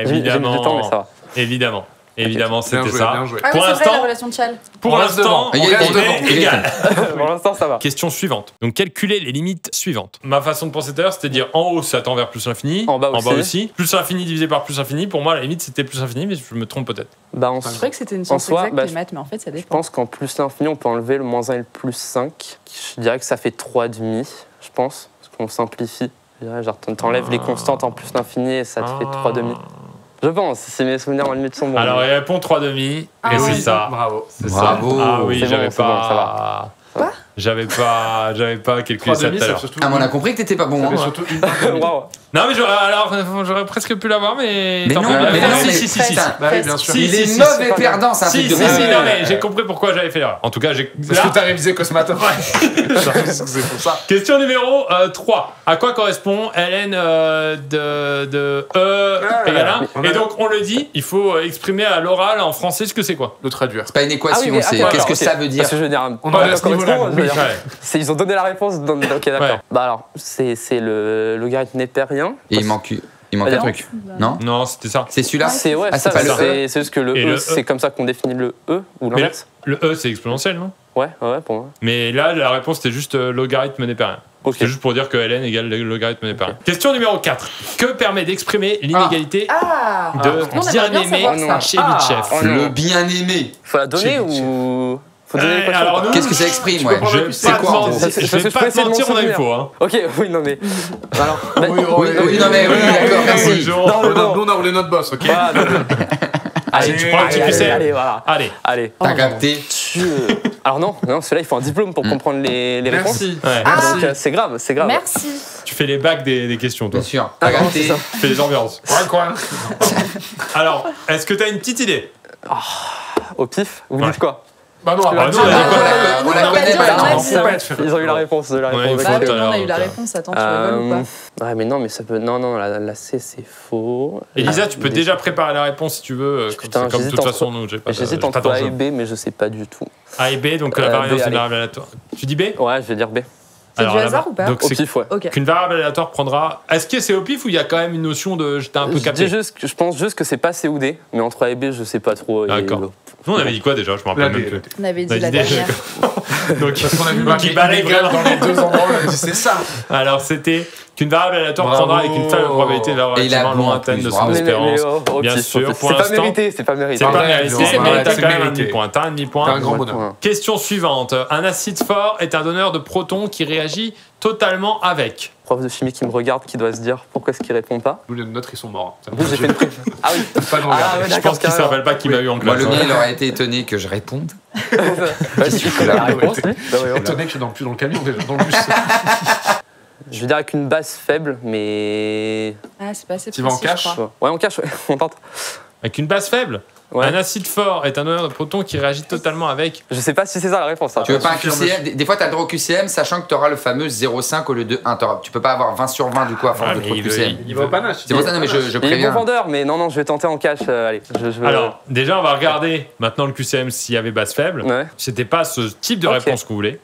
J'ai mis du temps, mais ça va. Évidemment. Évidemment, Bien c'était joué, ça. bien joué. Ah Pour oui, c'est vrai, l'instant- la relation de Chal. Pour On reste l'instant, devant. Il on est est devant, il est égal. Pour l'instant, ça va. Question suivante. Donc, calculer les limites suivantes. Ma façon de penser tout à l'heure, c'était de dire en haut, ça tend vers plus l'infini. En bas aussi. Plus l'infini divisé par plus l'infini. Pour moi, la limite, c'était plus l'infini, mais je me trompe peut-être. Bah, Je croyais que c'était une science soi, exacte, bah, les maths, mais en fait, ça Je dépend. pense qu'en plus l'infini, on peut enlever le moins 1 et le plus 5. Je dirais que ça fait 3,5, je pense. Parce qu'on simplifie. Je dirais, genre, t'enlèves les constantes en plus l'infini et ça te fait 3,5. Je pense, si mes souvenirs en limite sont bons. Alors, il répond 3,5. Ah et oui. c'est ça. Bravo. C'est Bravo. ça. Ah oui, C'est bon, j'avais c'est bon, ça pas. Quoi J'avais pas calculé ça tout 3,5, à c'est l'heure. surtout. Ah, mais on a compris que t'étais pas bon. Ça fait Hein. surtout une. Waouh. Non, mais j'aurais presque pu l'avoir, mais. Mais tant non, pis. mais non, mais si. putain. Bah oui, bien sûr. Si, Il est si, mauvais c'est pas perdant, c'est un Si, truc de si, malade. non, mais j'ai compris pourquoi j'avais fait l'erreur. En tout cas, j'ai. Parce Là, que t'as révisé que ce matin. C'est pour ça. question numéro 3. À quoi correspond ln de E égale 1 Et donc, on le dit, il faut exprimer à l'oral en français ce que c'est quoi. Le traduire. C'est pas une équation, mais c'est attends, qu'est-ce que ok. ça veut dire. Parce que je veux dire, On en est à ce correspond, niveau-là. je veux dire. Ouais. Ils ont donné la réponse. Ok, d'accord. Ouais. Bah alors, c'est le logarithme népérien. Et il manque un Ah, truc. Non Non, c'était ça. C'est celui-là C'est ouais, Ah, ça, c'est pas le c'est juste que le Et E, le E. c'est comme ça qu'on définit le E ou Mais l'inverse. le E, c'est exponentiel, non? Ouais, pour moi. Mais là, la réponse, c'était juste logarithme népérien. Ok. C'est juste pour dire que ln égale le logarithme des parents. Question numéro 4. Que permet d'exprimer l'inégalité Ah de on aimerait bien bien-aimé savoir ça. chez Bitchef? Oh non. Le bien-aimé. Faut la donner ou. Faut donner les questions, alors ou pas nous, Qu'est-ce que ça exprime, peux ouais prendre Je le vais plus pas simple. te mentir, Parce que je je vais peux pas te essayer de mentir, m'en on a eu souvenir. faux. Hein. Ok, oui, non mais. Alors, bah, Oui, Oui, non mais oui, d'accord, merci. Bonjour. Non, non. Nous, on a roulé notre boss, ok? voilà, non, mais- Allez, tu prends le petit allez, QCM. allez, voilà. Allez. Allez. T'as capté. Alors non, celui-là, il faut un diplôme pour comprendre les réponses. Merci. Ouais. Ah. Donc c'est grave, c'est grave. Merci. Tu fais les bacs des questions, toi. Bien sûr. Ah, T'as non, capté. c'est ça. Tu fais les ambiances. Quoi? Alors, est-ce que tu as une petite idée? Au pif, vous Ouais. dites quoi? Bah non, Ah, bah nous, non, on a dit bah, quoi? On la on connaît l'a dit, maintenant. on l'a on dit. peut pas être fait. Ils ont eu la réponse. Ouais, il faut Bah oui, tout à mais on l'heure, a eu la donc, réponse. Attends, tu rigoles ou pas? Ouais, mais non, mais ça peut. Non, la C, c'est faux. Elisa, tu peux déjà préparer la réponse si tu veux. Putain, Comme de j'hésite toute entre- façon, nous, j'ai pas J'hésite j'ai pas entre A d'enjeu. et B, mais je sais pas du tout. A et B, donc la B, variance d'une allez. variable aléatoire. Tu dis B? Ouais, je vais dire B. C'est du là-bas. hasard ou pas Donc Au c'est pif, ouais. Ok. qu'une variable aléatoire prendra. Est-ce que c'est au pif ou il y a quand même une notion de. J'étais un peu capté. Je pense juste que c'est pas C ou D, mais entre A et B, je sais pas trop. et- D'accord. Nous, on avait dit quoi déjà? Je me La rappelle D, même plus. On avait On a dit la dit D, dernière. Donc, Parce qu'on a vu qui marquer balaye inégal vraiment. dans les deux endroits, on a dit c'est ça. Alors, c'était qu'une variable aléatoire Bravo. prendra avec une faible probabilité Et il a relativement bon en lointaine plus, de bravo. son Mais espérance. au Bien pif, sûr, au pif. pour C'est pas l'instant, mérité, c'est pas mérité. C'est pas Ouais, mérité, non, mais ouais, t'as c'est quand même un mérité. demi-point. T'as un T'as un demi-point. grand bonheur. Question suivante. Un acide fort est un donneur de protons qui réagit totalement avec. Prof de chimie qui me regarde, qui doit se dire pourquoi est-ce qu'il répond pas. Nous, les nôtres, ils sont morts. Ça En plus, j'ai fait une pré. Ah oui. pas de Ah regarder. ouais, Je d'accord, pense qu'il ne se carrément. rappelle pas qui m'a eu en Moi, classe. le hein. mien, il aurait été étonné que je réponde. Ouais, si tu connais la réponse, lui. Bah ouais, ouais. Étonné que je suis plus dans le camion déjà, dans le bus. Je veux dire avec une base faible, mais. Ah, c'est pas assez Tu vas en précis, je cash crois. Ouais, on cache, ouais, on tente. Avec une base faible. Ouais. Un acide fort est un donneur de protons qui réagit totalement avec. Je sais pas si c'est ça la réponse. Hein. Tu veux pas un confirme. QCM? Des fois, t'as le droit au QCM, sachant que t'auras le fameux 0,5 au lieu de 1. Tu peux pas avoir 20 sur 20 du coup à force Ah, de mais trop de il veut- QCM. Il va au panache. C'est pour ça, non, mais je Il est bon préviens. vendeur, mais non, je vais tenter en cash. Allez, je veux. Alors, déjà, on va regarder maintenant le QCM s'il y avait base faible. Ouais. C'était pas ce type de Ok. réponse qu'on voulait.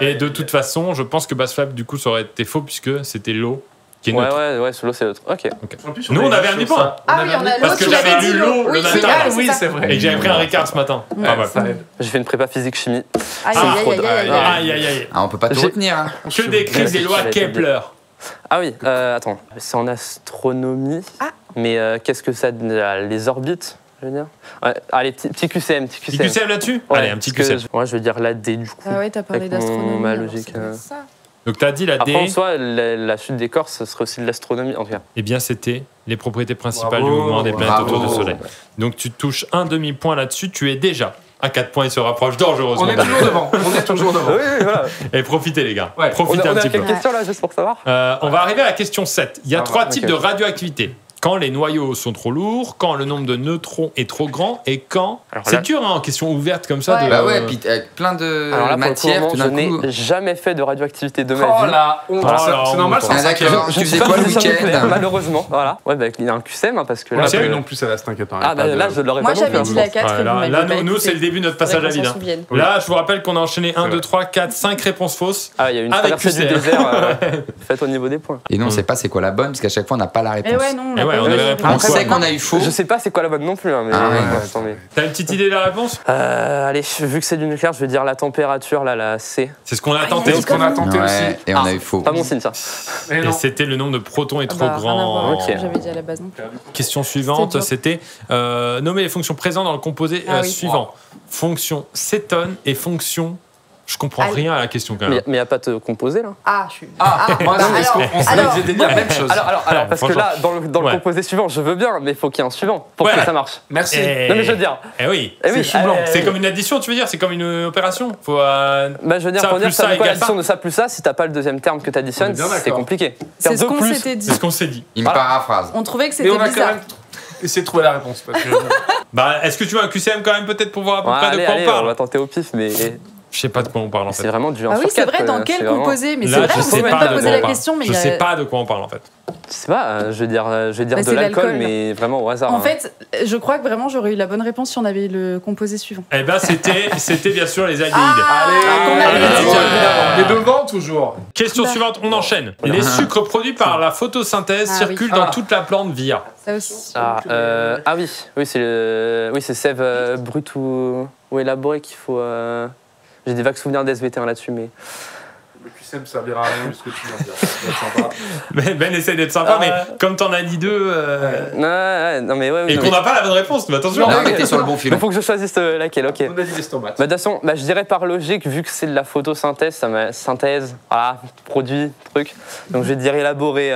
Et de toute façon, je pense que base faible, du coup, ça aurait été faux puisque c'était l'eau qui est neutre. Ouais, celui-là c'est l'autre. Ok. En plus, Nous, on avait un demi-point. ça. Ah oui, on a Parce que l'autre, j'avais j'avais lu dit l'eau le Oui, matin. c'est Ah ça, oui, c'est c'est ça. vrai. Et que j'avais pris un Ricard ce matin. Ouais, Ah, ouais. ça aide. J'ai fait une prépa physique chimie. Aïe, Ah, aïe, aïe, aïe, aïe. Aïe, aïe, aïe. Ah, on peut pas tout J'ai- retenir. Hein. Que décrivent les lois J'allais te le dire. Kepler? Ah oui, attends. C'est en astronomie. Ah. Mais qu'est-ce que ça. Les orbites, je veux dire. Ouais, allez, petit QCM, petit Petit QCM. QCM là-dessus? Ouais, Allez, un petit parce que QCM. Moi, je veux dire la D du coup. Ah ouais, t'as parlé Avec mon- d'astronomie. ma alors logique, ça doit être ça. Donc, t'as dit la Après, en D. soi, la chute des corps, ce serait aussi de l'astronomie, en tout cas. Eh bien, c'était les propriétés principales Bravo. du mouvement des planètes Bravo. autour du Soleil. Donc, tu touches un demi-point là-dessus. Tu es déjà à 4 points. Il se rapproche dangereusement. On est toujours devant. On est toujours devant. Oui, voilà. Et profitez, les gars. Ouais. On Profitez a un petit peu. quelques questions là, juste pour savoir. On va arriver à la question 7. Il y a Ah, 3 ok. types de radioactivité. Quand les noyaux sont trop lourds, quand le nombre de neutrons est trop grand et quand. Alors C'est là- dur, hein, en question ouverte comme ça. Ouais. De... Bah ouais, puis avec plein de Alors là, pour le coup, matières, tout je d'un coup. n'ai jamais fait de radioactivité de ma Oh vie. la honte. Oh Ça, la c'est normal, honte. c'est en Ah, cinquième. d'accord. Je Tu ne faisais suis quoi pas le musicien nucléaire, week-end? malheureusement. Voilà. Ouais, bah, il y a un QCM hein, parce que On là. n'a pas Ok. eu non plus, ça reste, t'inquiète. Ah, bah, là, je l'aurais Moi, pas non plus, j'avais hein, dit je la pense. 4 Ouais, et vous m'avez là, pas nous, écouté. c'est le début de notre passage à Faudrait qu'on vide. s'en hein. souvienne. Là, je vous rappelle qu'on a enchaîné 1, vrai. 2, 3, 4, 5 réponses fausses. Ah, il y a une Avec traversée du QCM. désert faite au niveau des points. Et nous, on sait pas c'est quoi la bonne, parce qu'à chaque fois, on n'a pas la réponse. Eh ouais, non, Eh ouais, l'a on pas avait eu. répondu On quoi sait qu'on a eu faux. Je sais pas c'est quoi la bonne non plus, hein, mais. Ah ouais. Attendez. T'as une petite idée de la réponse? Allez, vu que c'est du nucléaire, je vais dire la température, là, la C. C'est ce qu'on a Ah, tenté. C'est ce qu'on a tenté aussi. Ouais, et on a eu faux. Pas mon signe, ça. Et Et non. c'était le nombre de protons est Ah trop bah, rien à voir grand. avec ce que Ok. J'avais dit à la base non plus. Question suivante, C'était dur. c'était nommer les fonctions présentes dans le composé Ah oui. suivant. Fonction cétone et fonction. Je comprends Ah, rien à la question quand Mais même. il n'y a pas de composé, là. Ah, je suis. Ah, moi, bah, non, est-ce alors, qu'on se alors, disait la même chose? Alors, parce que franchement. là, dans le Ouais. composé suivant, je veux bien, mais il faut qu'il y ait un suivant pour Ouais. que ça marche. Merci. Non, mais je veux dire. Eh oui. Eh oui, chou blanc. C'est comme une addition, tu veux dire? C'est comme une opération. Faut. Bah, je veux dire, Ça pour plus dire ça ça, quoi égale l'addition ça. de ça plus ça, si t'as pas le deuxième terme que On t'additionnes, est bien c'est d'accord. compliqué. C'est Faire ce deux qu'on plus. s'était dit. C'est ce qu'on s'est dit. Il me paraphrase. On trouvait que Mais c'était on a quand bizarre. même essayé de trouver la réponse. Parce que... Bah, est-ce que tu veux un QCM quand même peut-être pour voir à peu Ouais, près de allez, quoi allez, on on parle? va tenter au pif, mais Je sais pas de quoi on parle en fait. c'est vraiment du 1 Ah sur oui, c'est 4, vrai, dans c'est quel vraiment- composé? Mais c'est Là, vrai, je on sais s'est même pas pas de posé quoi la on parle. question, mais Je il y a- sais pas de quoi on parle en fait. Je sais pas, je vais dire Bah, de c'est l'alcool, l'alcool. mais vraiment au hasard. En hein. fait, je crois que vraiment j'aurais eu la bonne réponse si on avait eu le composé suivant. Eh ben, c'était bien sûr les aldéhydes. qu'on Allez, avait dit. on est devant toujours. Question Bah. suivante, on enchaîne. Les sucres produits par la photosynthèse Ah circulent oui. dans Ah. toute la plante via. Ça aussi. Oui, c'est sève brut ou élaboré qu'il faut. J'ai des vagues souvenirs d'SVT1 là-dessus, mais Le QCM servira à rien vu ce que tu viens de dire. Ça va être sympa. Ben essaie d'être sympa, mais comme t'en as dit deux. Non, mais ouais. Et qu'on n'a pas la bonne réponse, mais attention. Non, mais t'es sur le bon filon. Il faut que je choisisse laquelle, ok. On a dit les stomates. Bah, de toute façon, je dirais par logique, vu que c'est de la photosynthèse, synthèse, voilà, produit, truc. Donc je vais dire élaboré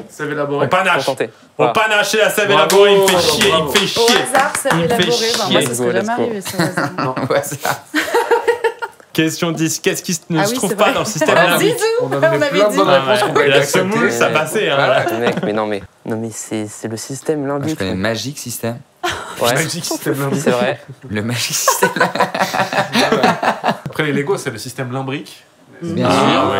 C'est On élaboré. panache. pour tenter. On Voilà. panache la sève Bravo, élaborée, il me fait bravo, chier, il me bravo. fait Au chier. hasard, ça Il me fait élaboré. chier. Moi, ça serait Let's jamais go. arrivé, ça. au hasard. Ouais, ça. Question 10. Qu'est-ce qui ne Ah se oui, trouve c'est pas vrai. dans le système Ah, limbique Zizou, On a on donné avait plein de dit. bonnes réponses qu'on La peut semoule, ça passait. Hein. Mec, mais non, mais c'est le système Moi, je limbique. connais Magic System. Ouais, Magic System limbrique. c'est vrai. Le Magic System. Après les Lego, c'est le système limbrique. Bien Ah, sûr. oui.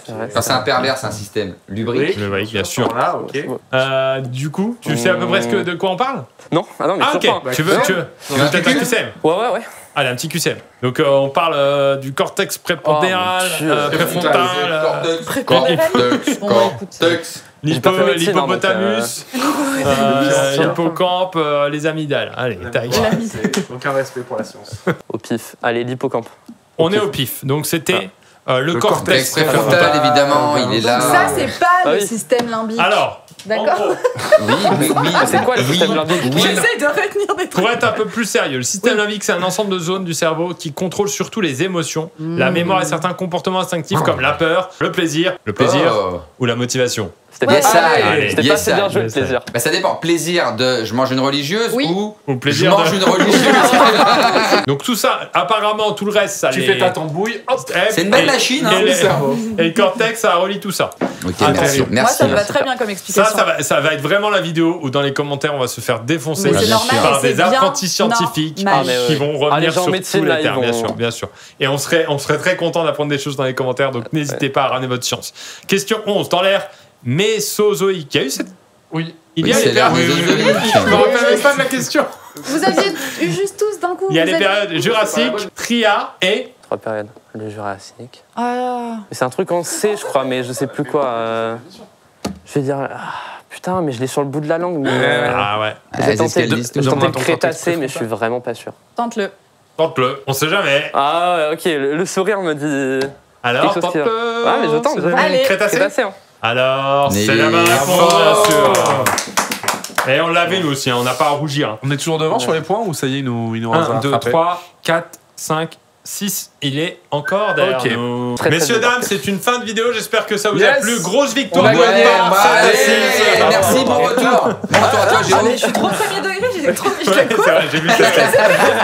C'est vrai. Quand c'est un pervers, c'est un système lubrique. Le brique, bien sûr. Voilà, ok. Du coup, tu sais à peu près de quoi on parle? Non, non, mais Ah, toujours ok. pas. Tu veux peut-être un QCM? Ouais. Allez, un petit QCM. Donc, on parle du cortex prépondéral, Oh, mon Dieu. préfrontal, Cortex. Bon, bah, écoute. Cortex. J'ai pas fait médecine, l'hippopotamus, l'hippocampe, les amygdales. Allez, tac. C'est aucun respect pour la science. Au pif. Allez, l'hippocampe. On est au pif. Donc, c'était le Cortex cortex préfrontal, préfrontal. évidemment, il est Donc là. ça, c'est pas Ah le oui. système limbique. Alors, en D'accord. gros, Oui. C'est quoi le système limbique? J'essaie de retenir des trucs. pour être un peu plus sérieux, le système limbique, c'est un ensemble de zones du cerveau qui contrôle surtout les émotions, la mémoire et certains comportements instinctifs comme la peur, le plaisir Oh. ou la motivation. C'était Yes, pas, allez. c'était Yes, pas assez bien joué le yes, plaisir. Bah, ça dépend. Plaisir de je mange une religieuse Oui. ou Ou je plaisir mange de- une religieuse. Donc tout ça, apparemment, tout le reste, ça Tu les... fais ta tambouille, hop, C'est une belle machine, hein. Et, le cerveau. et le cortex, ça relie tout ça. Ok, Ah, merci. terrible. Moi, Merci. ça me va très bien comme Ça, explication. ça va être vraiment la vidéo où dans les commentaires, on va se faire défoncer Mais c'est bien normal, sûr. par et c'est des bien apprentis scientifiques normal. Ah, mais qui vont les revenir gens en sur médecine, tous là, les ils termes, bien vont- sûr, bien sûr. Et on serait très content d'apprendre des choses dans les commentaires, donc n'hésitez pas à ramener votre science. Question 11, dans l'ère mésozoïque. Il y a eu cette... Oui. Il Oui, y a c'est les l'ère périodes... mésozoïque. Je me rappelle même pas de la question. Vous aviez eu juste tous d'un coup. Il y a vous les avez- périodes Jurassique, Trias et... 3 périodes. Le Jurassique. Ah. Mais c'est un truc en C, je crois, mais je sais plus quoi. Je vais dire. Putain, mais je l'ai sur le bout de la langue. Mais, Ah ouais. j'ai tenté, Escaliste, j'ai tenté donne-moi le ton Crétacé, cortex mais je suis vraiment pas sûr. Tente-le. Tente-le, on sait jamais. Ah ouais, ok, le sourire me dit. Alors, Quelque chose qui va. tente-le. Ouais, mais je tente, C'est je tente. Allez. Crétacé. Crétacé, hein. Alors, c'est la bonne réponse, bien sûr. Et on l'avait nous aussi, hein, on n'a pas à rougir. On est toujours devant sur les points ou ça y est, il nous 1, 2, 3, 4, 5, 6. Il est encore derrière Ok. nous. Très, très Messieurs, bien. dames, c'est une fin de vidéo. J'espère que ça vous a Yes. plu. Grosse victoire On a de votre gagné. part. Bah, Ça, allez, c'est- merci, bon retour. Bon retour à toi, Ah, Jérôme. mais je suis trop premier degré, j'ai trop. Je Ouais, fais c'est quoi vrai, j'ai vu cette tête.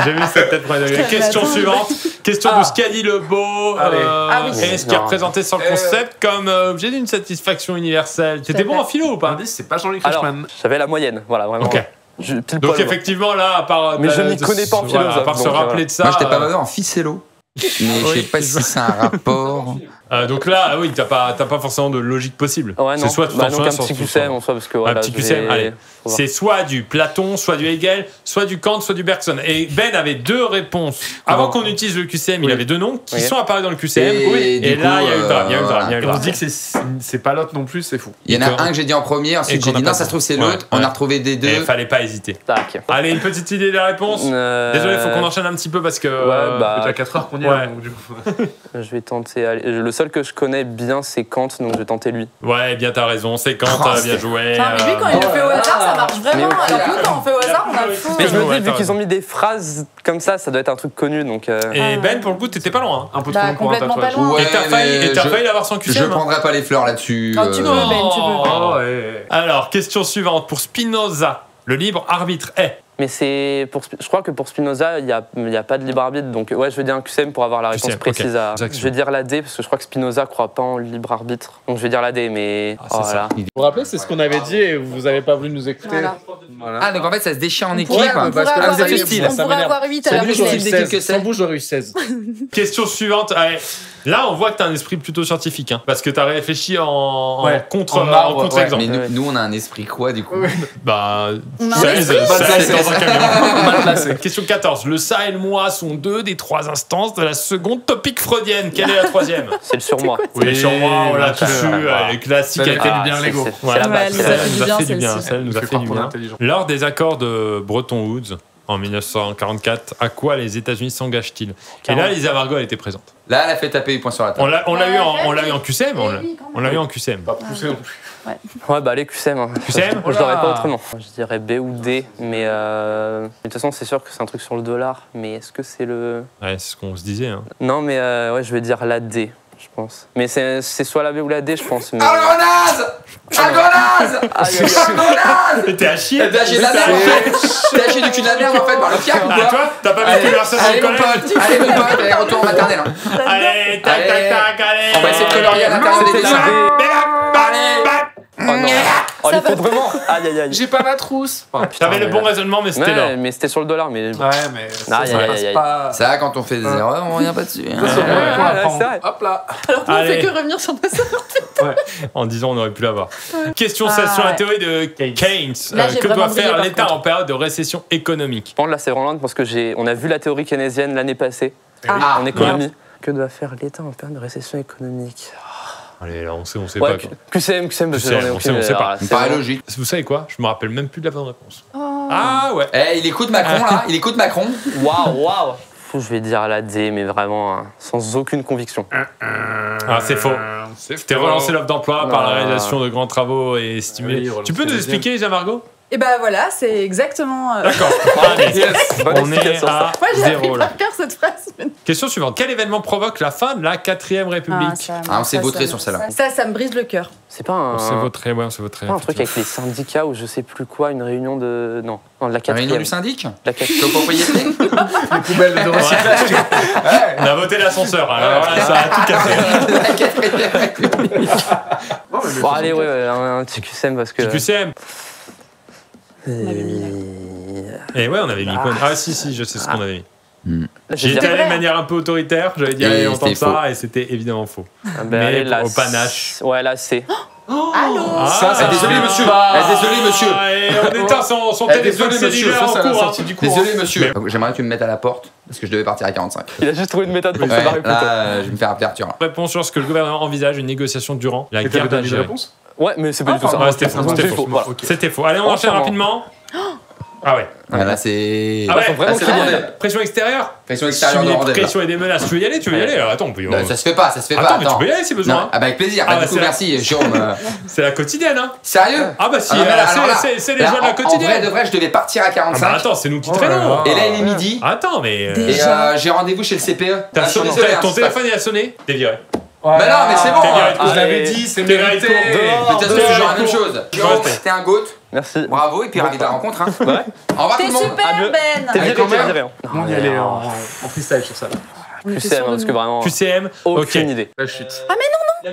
J'ai vu cette tête premier degré. Quel Question bâtard. suivante. Question de Scali le Beau. Allez. Ah oui. Et ce qui est Non. représenté sur le concept comme objet d'une satisfaction universelle. T'étais bon vrai. en philo ou pas? Indice, c'est pas Jean-Luc Alors, Reichmann. j'avais la moyenne, voilà, vraiment. Ok. Pile Donc poil, effectivement là, à part Mais je m'y connais pas en voilà, à philosophe, part se donc, rappeler de ça. Moi, j'étais pas mauvais en ficello. Mais je sais pas Oui. si c'est un rapport. Donc là, oui, t'as pas forcément de logique possible. Ouais, non. C'est soit tu Bah, t'en donc souviens, un soit petit tu t'en QCM souviens. en soi, parce que Un voilà. petit je QCM, vais- allez. faut voir. C'est soit du Platon, soit du Hegel, soit du Kant, soit du Bergson. Et Ben avait deux réponses. Avant qu'on utilise le QCM, il Oui. avait deux noms qui Oui. sont apparus dans le QCM. Et Et du là, coup, il y a eu le drame, il y a eu le drame, il y a eu Et le on se drame. dit que c'est pas l'autre non plus, c'est fou. Il y en Et a qu'on- un que j'ai dit en premier, et ensuite qu'on j'ai a dit pas non, ça se trouve c'est Ouais, l'autre. On ouais. a retrouvé des Et deux. il fallait pas hésiter. Tac. Allez, une petite idée de la réponse. Désolé, il faut qu'on enchaîne un petit peu parce que. Ouais, bah, C'est déjà 4 heures qu'on y est, Ouais. donc du coup. Je vais tenter. Allez, le seul que je connais bien, c'est Kant, donc je vais tenter lui. Ouais, bien, t'as raison. C'est Kant, Oh, bien joué. Enfin, mais lui, quand il le fait au hasard, ça marche vraiment. Mais Alors que nous, quand on fait au hasard, on a le faux. Mais je me Ouais, dis, t'as vu qu'ils raison. ont mis des phrases comme ça doit être un truc connu, donc. Et Ben, pour le coup, t'étais pas loin. hein. Un peu Bah, trop long pour un complètement tatouage. pas loin. Ouais, Et t'as mais failli l'avoir sans je QCM. hein. prendrai pas les fleurs là-dessus. Ah, tu peux, Ben, tu peux. Oh. Oh, ouais. Alors, question suivante. Pour Spinoza, le libre arbitre est. Mais c'est pour, je crois que pour Spinoza, il y a pas de libre arbitre, donc ouais, je vais dire un QCM pour avoir la réponse QCM, précise. ok. À... Exactement. Je vais dire la D parce que je crois que Spinoza croit pas en libre arbitre, donc je vais dire la D, mais Ah, c'est voilà. Vous vous rappelez, c'est ce qu'on avait dit et vous avez pas voulu nous écouter. Voilà. Voilà. Ah, donc en fait ça se déchire en équipe. On pourrait parce que là, avoir vous avez huit- style, on ça pourrait m'énerve. avoir 8 à Sans la vous, j'aurais eu prochaine. d'équipe que 16. c'est. Sans vous, j'aurais eu 16. Question suivante. Allez. Là, on voit que t'as un esprit plutôt scientifique, hein, parce que t'as réfléchi en Ouais, contre en arbre, contre-exemple. Mais Ouais. nous on a un esprit quoi du coup? Bah, On a un 16, esprit. 16 dans un camion. Mal placé. Question 14. Le ça et le moi sont deux des trois instances de la seconde topique freudienne. Quelle est la troisième? C'est le surmoi. Oui, sur moi, on l'a bien tous sûr. eu. Elle est classique. Ça Elle lui fait fait du bien, c'est- Lego. c'est Voilà. la Ouais, base. elle c'est nous la a base. fait du bien, celle-ci. Ça nous a fait du par contre bien. intelligent. Lors des accords de Bretton Woods en 1944. À quoi les États-Unis s'engagent-ils? Et là, Lisa Margot, elle était présente. Là, elle a fait taper les points sur la table. On l'a eu en QCM. On l'a eu en QCM. Pas poussé non plus. Ouais, bah allez, QCM. Hein. QCM? Je l'aurais pas autrement. Je dirais B ou D, mais de toute façon, c'est sûr que c'est un truc sur le dollar, mais est-ce que c'est le... Ouais, c'est ce qu'on se disait. Hein. Non, mais ouais, je vais dire la D, je pense. Mais c'est soit la B ou la D, je pense. Mais... Algonaz! Mais t'es à chier. T'as acheté de la merde en fait. T'as acheté du cul de la merde en fait par le fiac ou Ah, quoi? toi, t'as pas vécu la semaine Allez au mon collège? pote, allez mon pote, allez retour en maternelle. Hein. Allez, tac, tac, tac, allez. On va essayer de colorier à l'intérieur des C'était dessins. la B. Oh non. Oh, il faut vraiment... Aïe, aïe, aïe. J'ai pas ma trousse. Oh, putain, T'avais le bon raisonnement, mais c'était là. Ouais, mais c'était sur le dollar, mais... Ouais, mais ça Aïe, aïe, passe aïe, aïe. pas. Ça, quand on fait des erreurs, on revient pas dessus. hein. Ça, c'est Ouais, bon, ouais, on c'est vrai. Hop là. Alors qu'on Allez. fait que revenir sur nos En disant on aurait pu l'avoir. Question 16 sur la ouais. théorie de Keynes. Là, j'ai Que vraiment doit brillé, faire par l'État contre. en période de récession économique? Par contre, là, c'est vraiment loin parce que on a vu la théorie keynésienne l'année passée Ah, en économie. Que doit faire l'État en période de récession économique? Allez, là, on sait Ouais, pas. Quoi. QCM, parce que j'en ai QCM, on aucune sait pas. idée. Ça me paraît logique. Vous savez quoi? Je me rappelle même plus de la bonne réponse. Oh. Ah ouais. Eh, il écoute Macron là, il écoute Macron. Waouh, waouh. Je vais dire la D, mais vraiment sans aucune conviction. Ah, c'est faux. T'es relancé l'offre d'emploi par la Non. réalisation de grands travaux et stimuler. Oui, relancer Tu peux nous les expliquer, Lisa Margot? Et bah voilà, c'est exactement. D'accord. Allez, Bonne on est explication, ça. à Moi j'ai appris 0 là. par cœur cette phrase. mais- Question suivante. Quel événement provoque la fin de la 4ème République? on s'est vautré sur celle-là. Ça me brise le cœur. C'est pas On un... s'est voté, ouais, on s'est voté. pas un truc avec les syndicats ou je sais plus quoi, une réunion de... Non, de la Réunion quatrième. du syndic. La quatrième. Copropriété. Les poubelles de recyclage. On a voté l'ascenseur. Alors là, ça a tout cassé. Non, mais Bon, allez, ouais, un petit QCM parce que... QCM. avait mis, là. Et ouais, on avait mis quoi? Ah si, je sais ce qu'on avait mis. Là, J'y j'ai étais dit- allé de manière un peu autoritaire. J'avais dit, Et allez, on tente c'était ça, et c'était évidemment faux. Ah, Mais allez, là, au panache. Ouais, là, c'est... Allô. Ça, désolé, monsieur. Désolé, monsieur. Et on éteint son téléphone désolé, monsieur. cellulaire Ça, en ça l'a cours. sorti du cours. Désolé monsieur. J'aimerais que tu me mettes à la porte parce que je devais partir à 45. Il a juste trouvé une méthode pour se Ouais, barrer plus tôt. là, je vais me faire appeler Arthur. là. Réponse sur ce que le gouvernement envisage une négociation durant la Et guerre t'avais donné une d'Algérie. réponse? Ouais, mais c'est pas du tout ça. Ouais, c'était faux. C'était faux. Voilà. C'était faux. Allez, on enchaîne Entièrement. rapidement. Ah ouais. Ouais, là c'est. Ah ouais. sont vraiment Là, c'est criminels. bordel. Pression extérieure. Pression extérieure de Subir Randel. pression et des menaces. Tu veux y aller? Tu veux y aller? Attends, on peut y Bah, ça se fait pas, ça se fait pas. Attends, mais tu Attends. peux y aller si Non, besoin. ah bah avec plaisir. Ah Bah, bah, du coup, c'est- merci, Jérôme. C'est la quotidienne, hein. Sérieux? Ah bah si, Ah non, mais alors là, c'est les là, joies de la En vrai, quotidienne. de vrai, je devais partir à Ah bah 45. attends, c'est nous qui Oh là traînons. là. Et là, il est midi. Attends, mais. Et Déjà. j'ai rendez-vous chez le CPE. T'as Ah, je suis sonné, désolé, hein, ton c'est téléphone il a sonné, t'es viré. Bah non, mais c'est bon. T'es viré de Je cours. l'avais dit, c'est T'es viré de mérité. cours. De toute façon, Dehors. c'est toujours la même chose. Jérôme, rester. t'es un goat. Merci. Bravo, et puis ravi de la rencontre. Hein. Ouais. Au revoir tout T'es le monde. super, Adieu. Ben. T'es Allez, viré, quand t'es même. viré. hein. On y allait en freestyle sur ça. Là. On était QCM, sûrs de parce que nous. vraiment... QCM, Aucune ok. idée. La chute. Ah, mais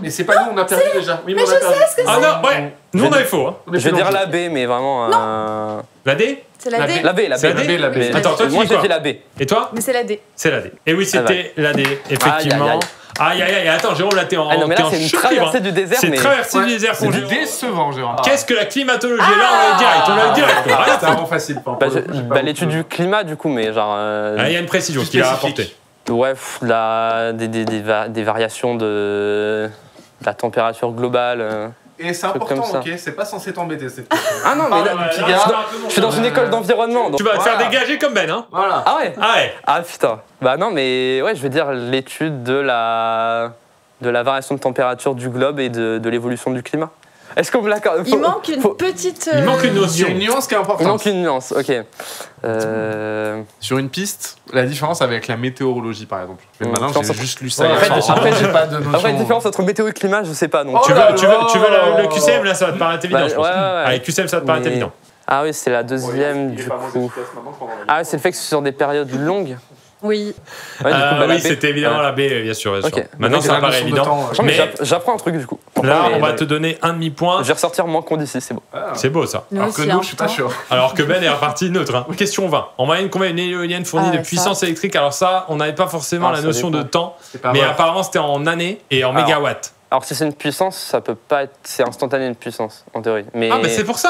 Mais c'est pas nous, on a perdu déjà. Oui, Mais on a je perdu. sais ce que Ah non, ouais, nous on avait faux. Hein. On est Je vais plus dire dans le la B, mais vraiment... La D? c'est la La D. B. La B, la B. C'est la D, la B. Mais- Attends, toi, tu moi dis j'ai quoi? dit la B. Et toi? Mais c'est la D. C'est la D. Et oui, c'était la D, effectivement. Aïe, aïe, aïe, attends, Jérôme, là, t'es en. Ah non, mais t'es là en c'est une chute traversée libre, du désert, hein. C'est mais... traversée du désert C'est pour Jérôme. décevant, Jérôme. Qu'est-ce que la climatologie? Et là, on l'a eu direct, on l'a eu direct. Ah, Voilà. c'est vraiment facile. Bah, l'étude du climat, du coup, mais genre... Ah, il y a une précision qu'il a apportée. Ouais, des variations de la température globale. Et c'est Truc important, comme ça. ok? C'est pas censé t'embêter cette question. Ah non, mais là, petit gars. je suis dans une école d'environnement. donc- Tu vas te faire Voilà. dégager comme Ben, hein? Voilà. Ah ouais. Ah ouais. Ah putain. Bah non, mais ouais, je vais dire l'étude de la variation de température du globe et de l'évolution du climat. Est-ce qu'on me l'accorde? Il manque une petite. Il manque une Il y notion. a une nuance qui est Il importante. manque une nuance, ok. Sur une piste, la différence avec la météorologie, par exemple. Mais Ouais, maintenant, je pense j'ai que- juste lu ça. Ouais, hier après, soir. après, j'ai pas de notion. Après, la différence entre météo et climat, je sais pas. Donc... Oh Tu veux, là tu veux, tu veux là. le QCM, là, ça va te paraître évident, Bah, je pense. ouais, ouais, ouais. Allez, QCM, ça va te paraître Mais- évident. Ah oui, c'est la deuxième, du coup. Ah ouais, c'est le fait que c'est sur des périodes longues. Oui. Ouais, du coup, bah, la Oui, B. c'était évidemment Ouais. la B, bien sûr. Bien sûr. Ok. Maintenant, C'est ça la paraît notion de évident. temps, Franchement, mais Mais j'apprends un truc du coup. là, Mais- on va te donner un demi-point. Je vais ressortir moins qu'on d'ici, c'est beau. C'est beau, ça. Nous Alors que aussi, nous, hein, je suis pas putain. sûr. Alors que Ben est reparti neutre. Hein. Question 20. En moyenne, combien une éolienne fournit Ah de ouais, puissance électrique? Alors ça, on n'avait pas forcément Ah, la ça notion de dépend. temps, C'est pas mais vrai. apparemment c'était en années et en Alors. mégawatts. Alors si c'est une puissance, ça peut pas être... C'est instantané une puissance, en théorie. Mais... Ah, mais c'est pour ça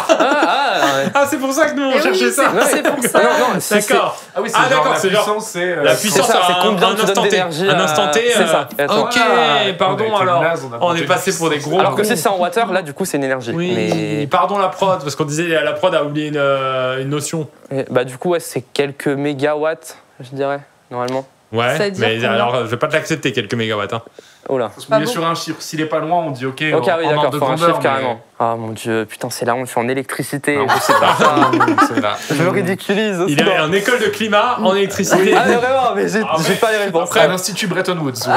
ouais. Ah, c'est pour ça que nous, on Eh oui, cherchait ça. c'est pour ça. Non, non, si c'est- D'accord. Ah oui, Ah, c'est genre d'accord, la c'est genre- puissance, c'est... La puissance, c'est ça, c'est à combien un tu instant donnes T. d'énergie Un instant T. C'est ça. Et attends. Ok, on a pardon été alors. naze, On monté est passé une pour des puissance. gros. Alors que si c'est en water, là, du coup, c'est une énergie. Oui, Mais... pardon la prod, parce qu'on disait la prod a oublié une notion. Bah du coup, ouais, c'est quelques mégawatts, je dirais, normalement. Ouais, C'est-à-dire mais combien alors je vais pas te l'accepter quelques mégawatts. Hein. Oh là. Faut se Pas mouiller bon. sur un chiffre. S'il est pas loin, on dit OK. Ok, ah oui, en ordre d'accord, de faut un grandeur, chiffre mais- carrément. Ah mon dieu, putain, c'est la honte, je suis en électricité. Non, je sais pas ça. C'est là. Je me ridiculise. Il est en école de climat, en électricité. Ah mais vraiment, mais j'ai pas les réponses. Après, à l'Institut Bretton Woods.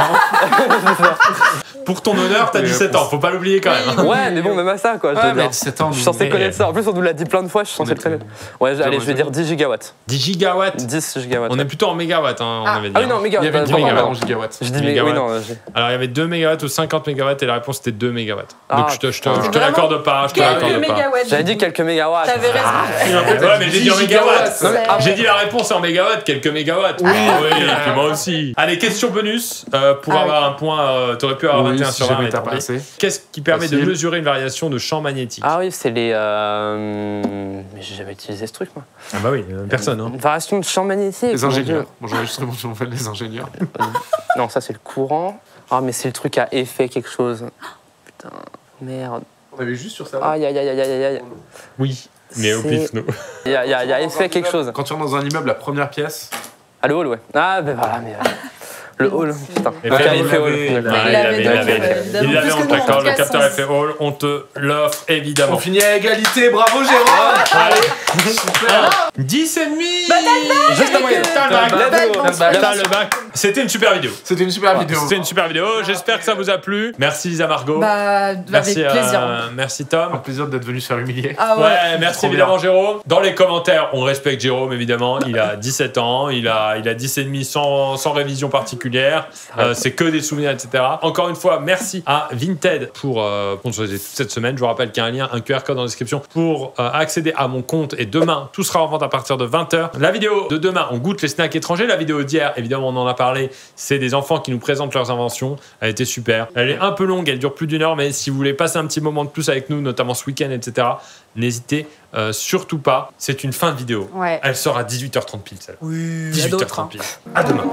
Pour ton honneur, t'as 17 ans, faut pas l'oublier quand même. hein. Ouais, mais bon, même à ça, quoi. Je Ouais, veux mais dire. 17 ans. Je suis censé connaître ça. En plus, on nous l'a dit plein de fois, je suis censé On le est connaître. Ouais, allez, je vais dire 10 gigawatts. 10 gigawatts. 10 gigawatts. On est plutôt en mégawatts, hein, on avait dit. Ah oui, non, hein. mégawatts. Il y avait 10 pardon, mégawatts pardon. en gigawatts. Je dis, mais oui, Mégawatts. non. Alors il y avait 2 mégawatts ou 50 mégawatts et la réponse c'était 2 mégawatts. Ah, Donc je te putain. l'accorde pas, je te l'accorde Quelques pas. mégawatts. J'avais dit quelques mégawatts. T'avais raison. Ouais, mais j'ai dit en mégawatts. Non, mais- J'ai dit la réponse en mégawatts, quelques mégawatts. Oui, et puis moi aussi. Allez, question bonus. Pour Ah avoir un point, t'aurais pu avoir 21 sur 20. jamais mais t'as tant pas pis. assez. Qu'est-ce qui permet de Facile. mesurer une variation de champ magnétique? Ah oui, c'est les. Mais j'ai jamais utilisé ce truc, moi. Ah bah oui, personne. Hein. Une variation de champ magnétique. Les mon Dieu. ingénieurs. Bon, j'aurais juste répondu en fait les ingénieurs. Non, ça c'est le courant. Ah, mais c'est le truc à effet quelque chose. Putain, merde. On avait juste sur ça. Aïe, aïe, aïe, aïe, aïe, aïe. Oui, mais au C'est- pif, nous. Il y a effet quelque chose. Quand tu rentres dans un immeuble, la première pièce. Ah, le hall, ouais. Ah, ben voilà, mais. Le hall, putain. Et Ok, fait, effet hall. Ouais, Il l'avait, il donc, l'avait. évidemment, Il l'avait, plus on que nous, t'accorde, en tout le cas, capteur sans- effet Hall, on te l'offre évidemment. On finit à égalité, bravo Jérôme. Allez, Super. 10 et demi. Juste à moyenne. T'as le bac. Let's go. T'as le bac. C'était une super vidéo. C'était une super vidéo. C'était une super vidéo. J'espère que ça vous a plu. Merci Lisa Margot. Bah, avec Merci, plaisir. merci Un Tom. plaisir d'être venu se faire humilier. Ah ouais. Ouais, merci Trop évidemment Jérôme. Dans les commentaires, on respecte Jérôme évidemment. Il a 17 ans, il a 10 et demi sans révision particulière. C'est que des souvenirs, etc. Encore une fois, merci à Vinted pour sponsoriser toute cette semaine. Je vous rappelle qu'il y a un lien, un QR code dans la description pour accéder à mon compte. Et demain, tout sera en vente à partir de 20h. La vidéo de demain, on goûte les snacks étrangers. La vidéo d'hier, évidemment, on en a parlé. C'est des enfants qui nous présentent leurs inventions. Elle était super. Elle est un peu longue, elle dure plus d'une heure. Mais si vous voulez passer un petit moment de plus avec nous, notamment ce week-end, etc., n'hésitez surtout pas. C'est une fin de vidéo. Ouais. Elle sort à 18h30 pile, celle-là. Oui, il y a d'autres, 18h30 hein. pile. À demain.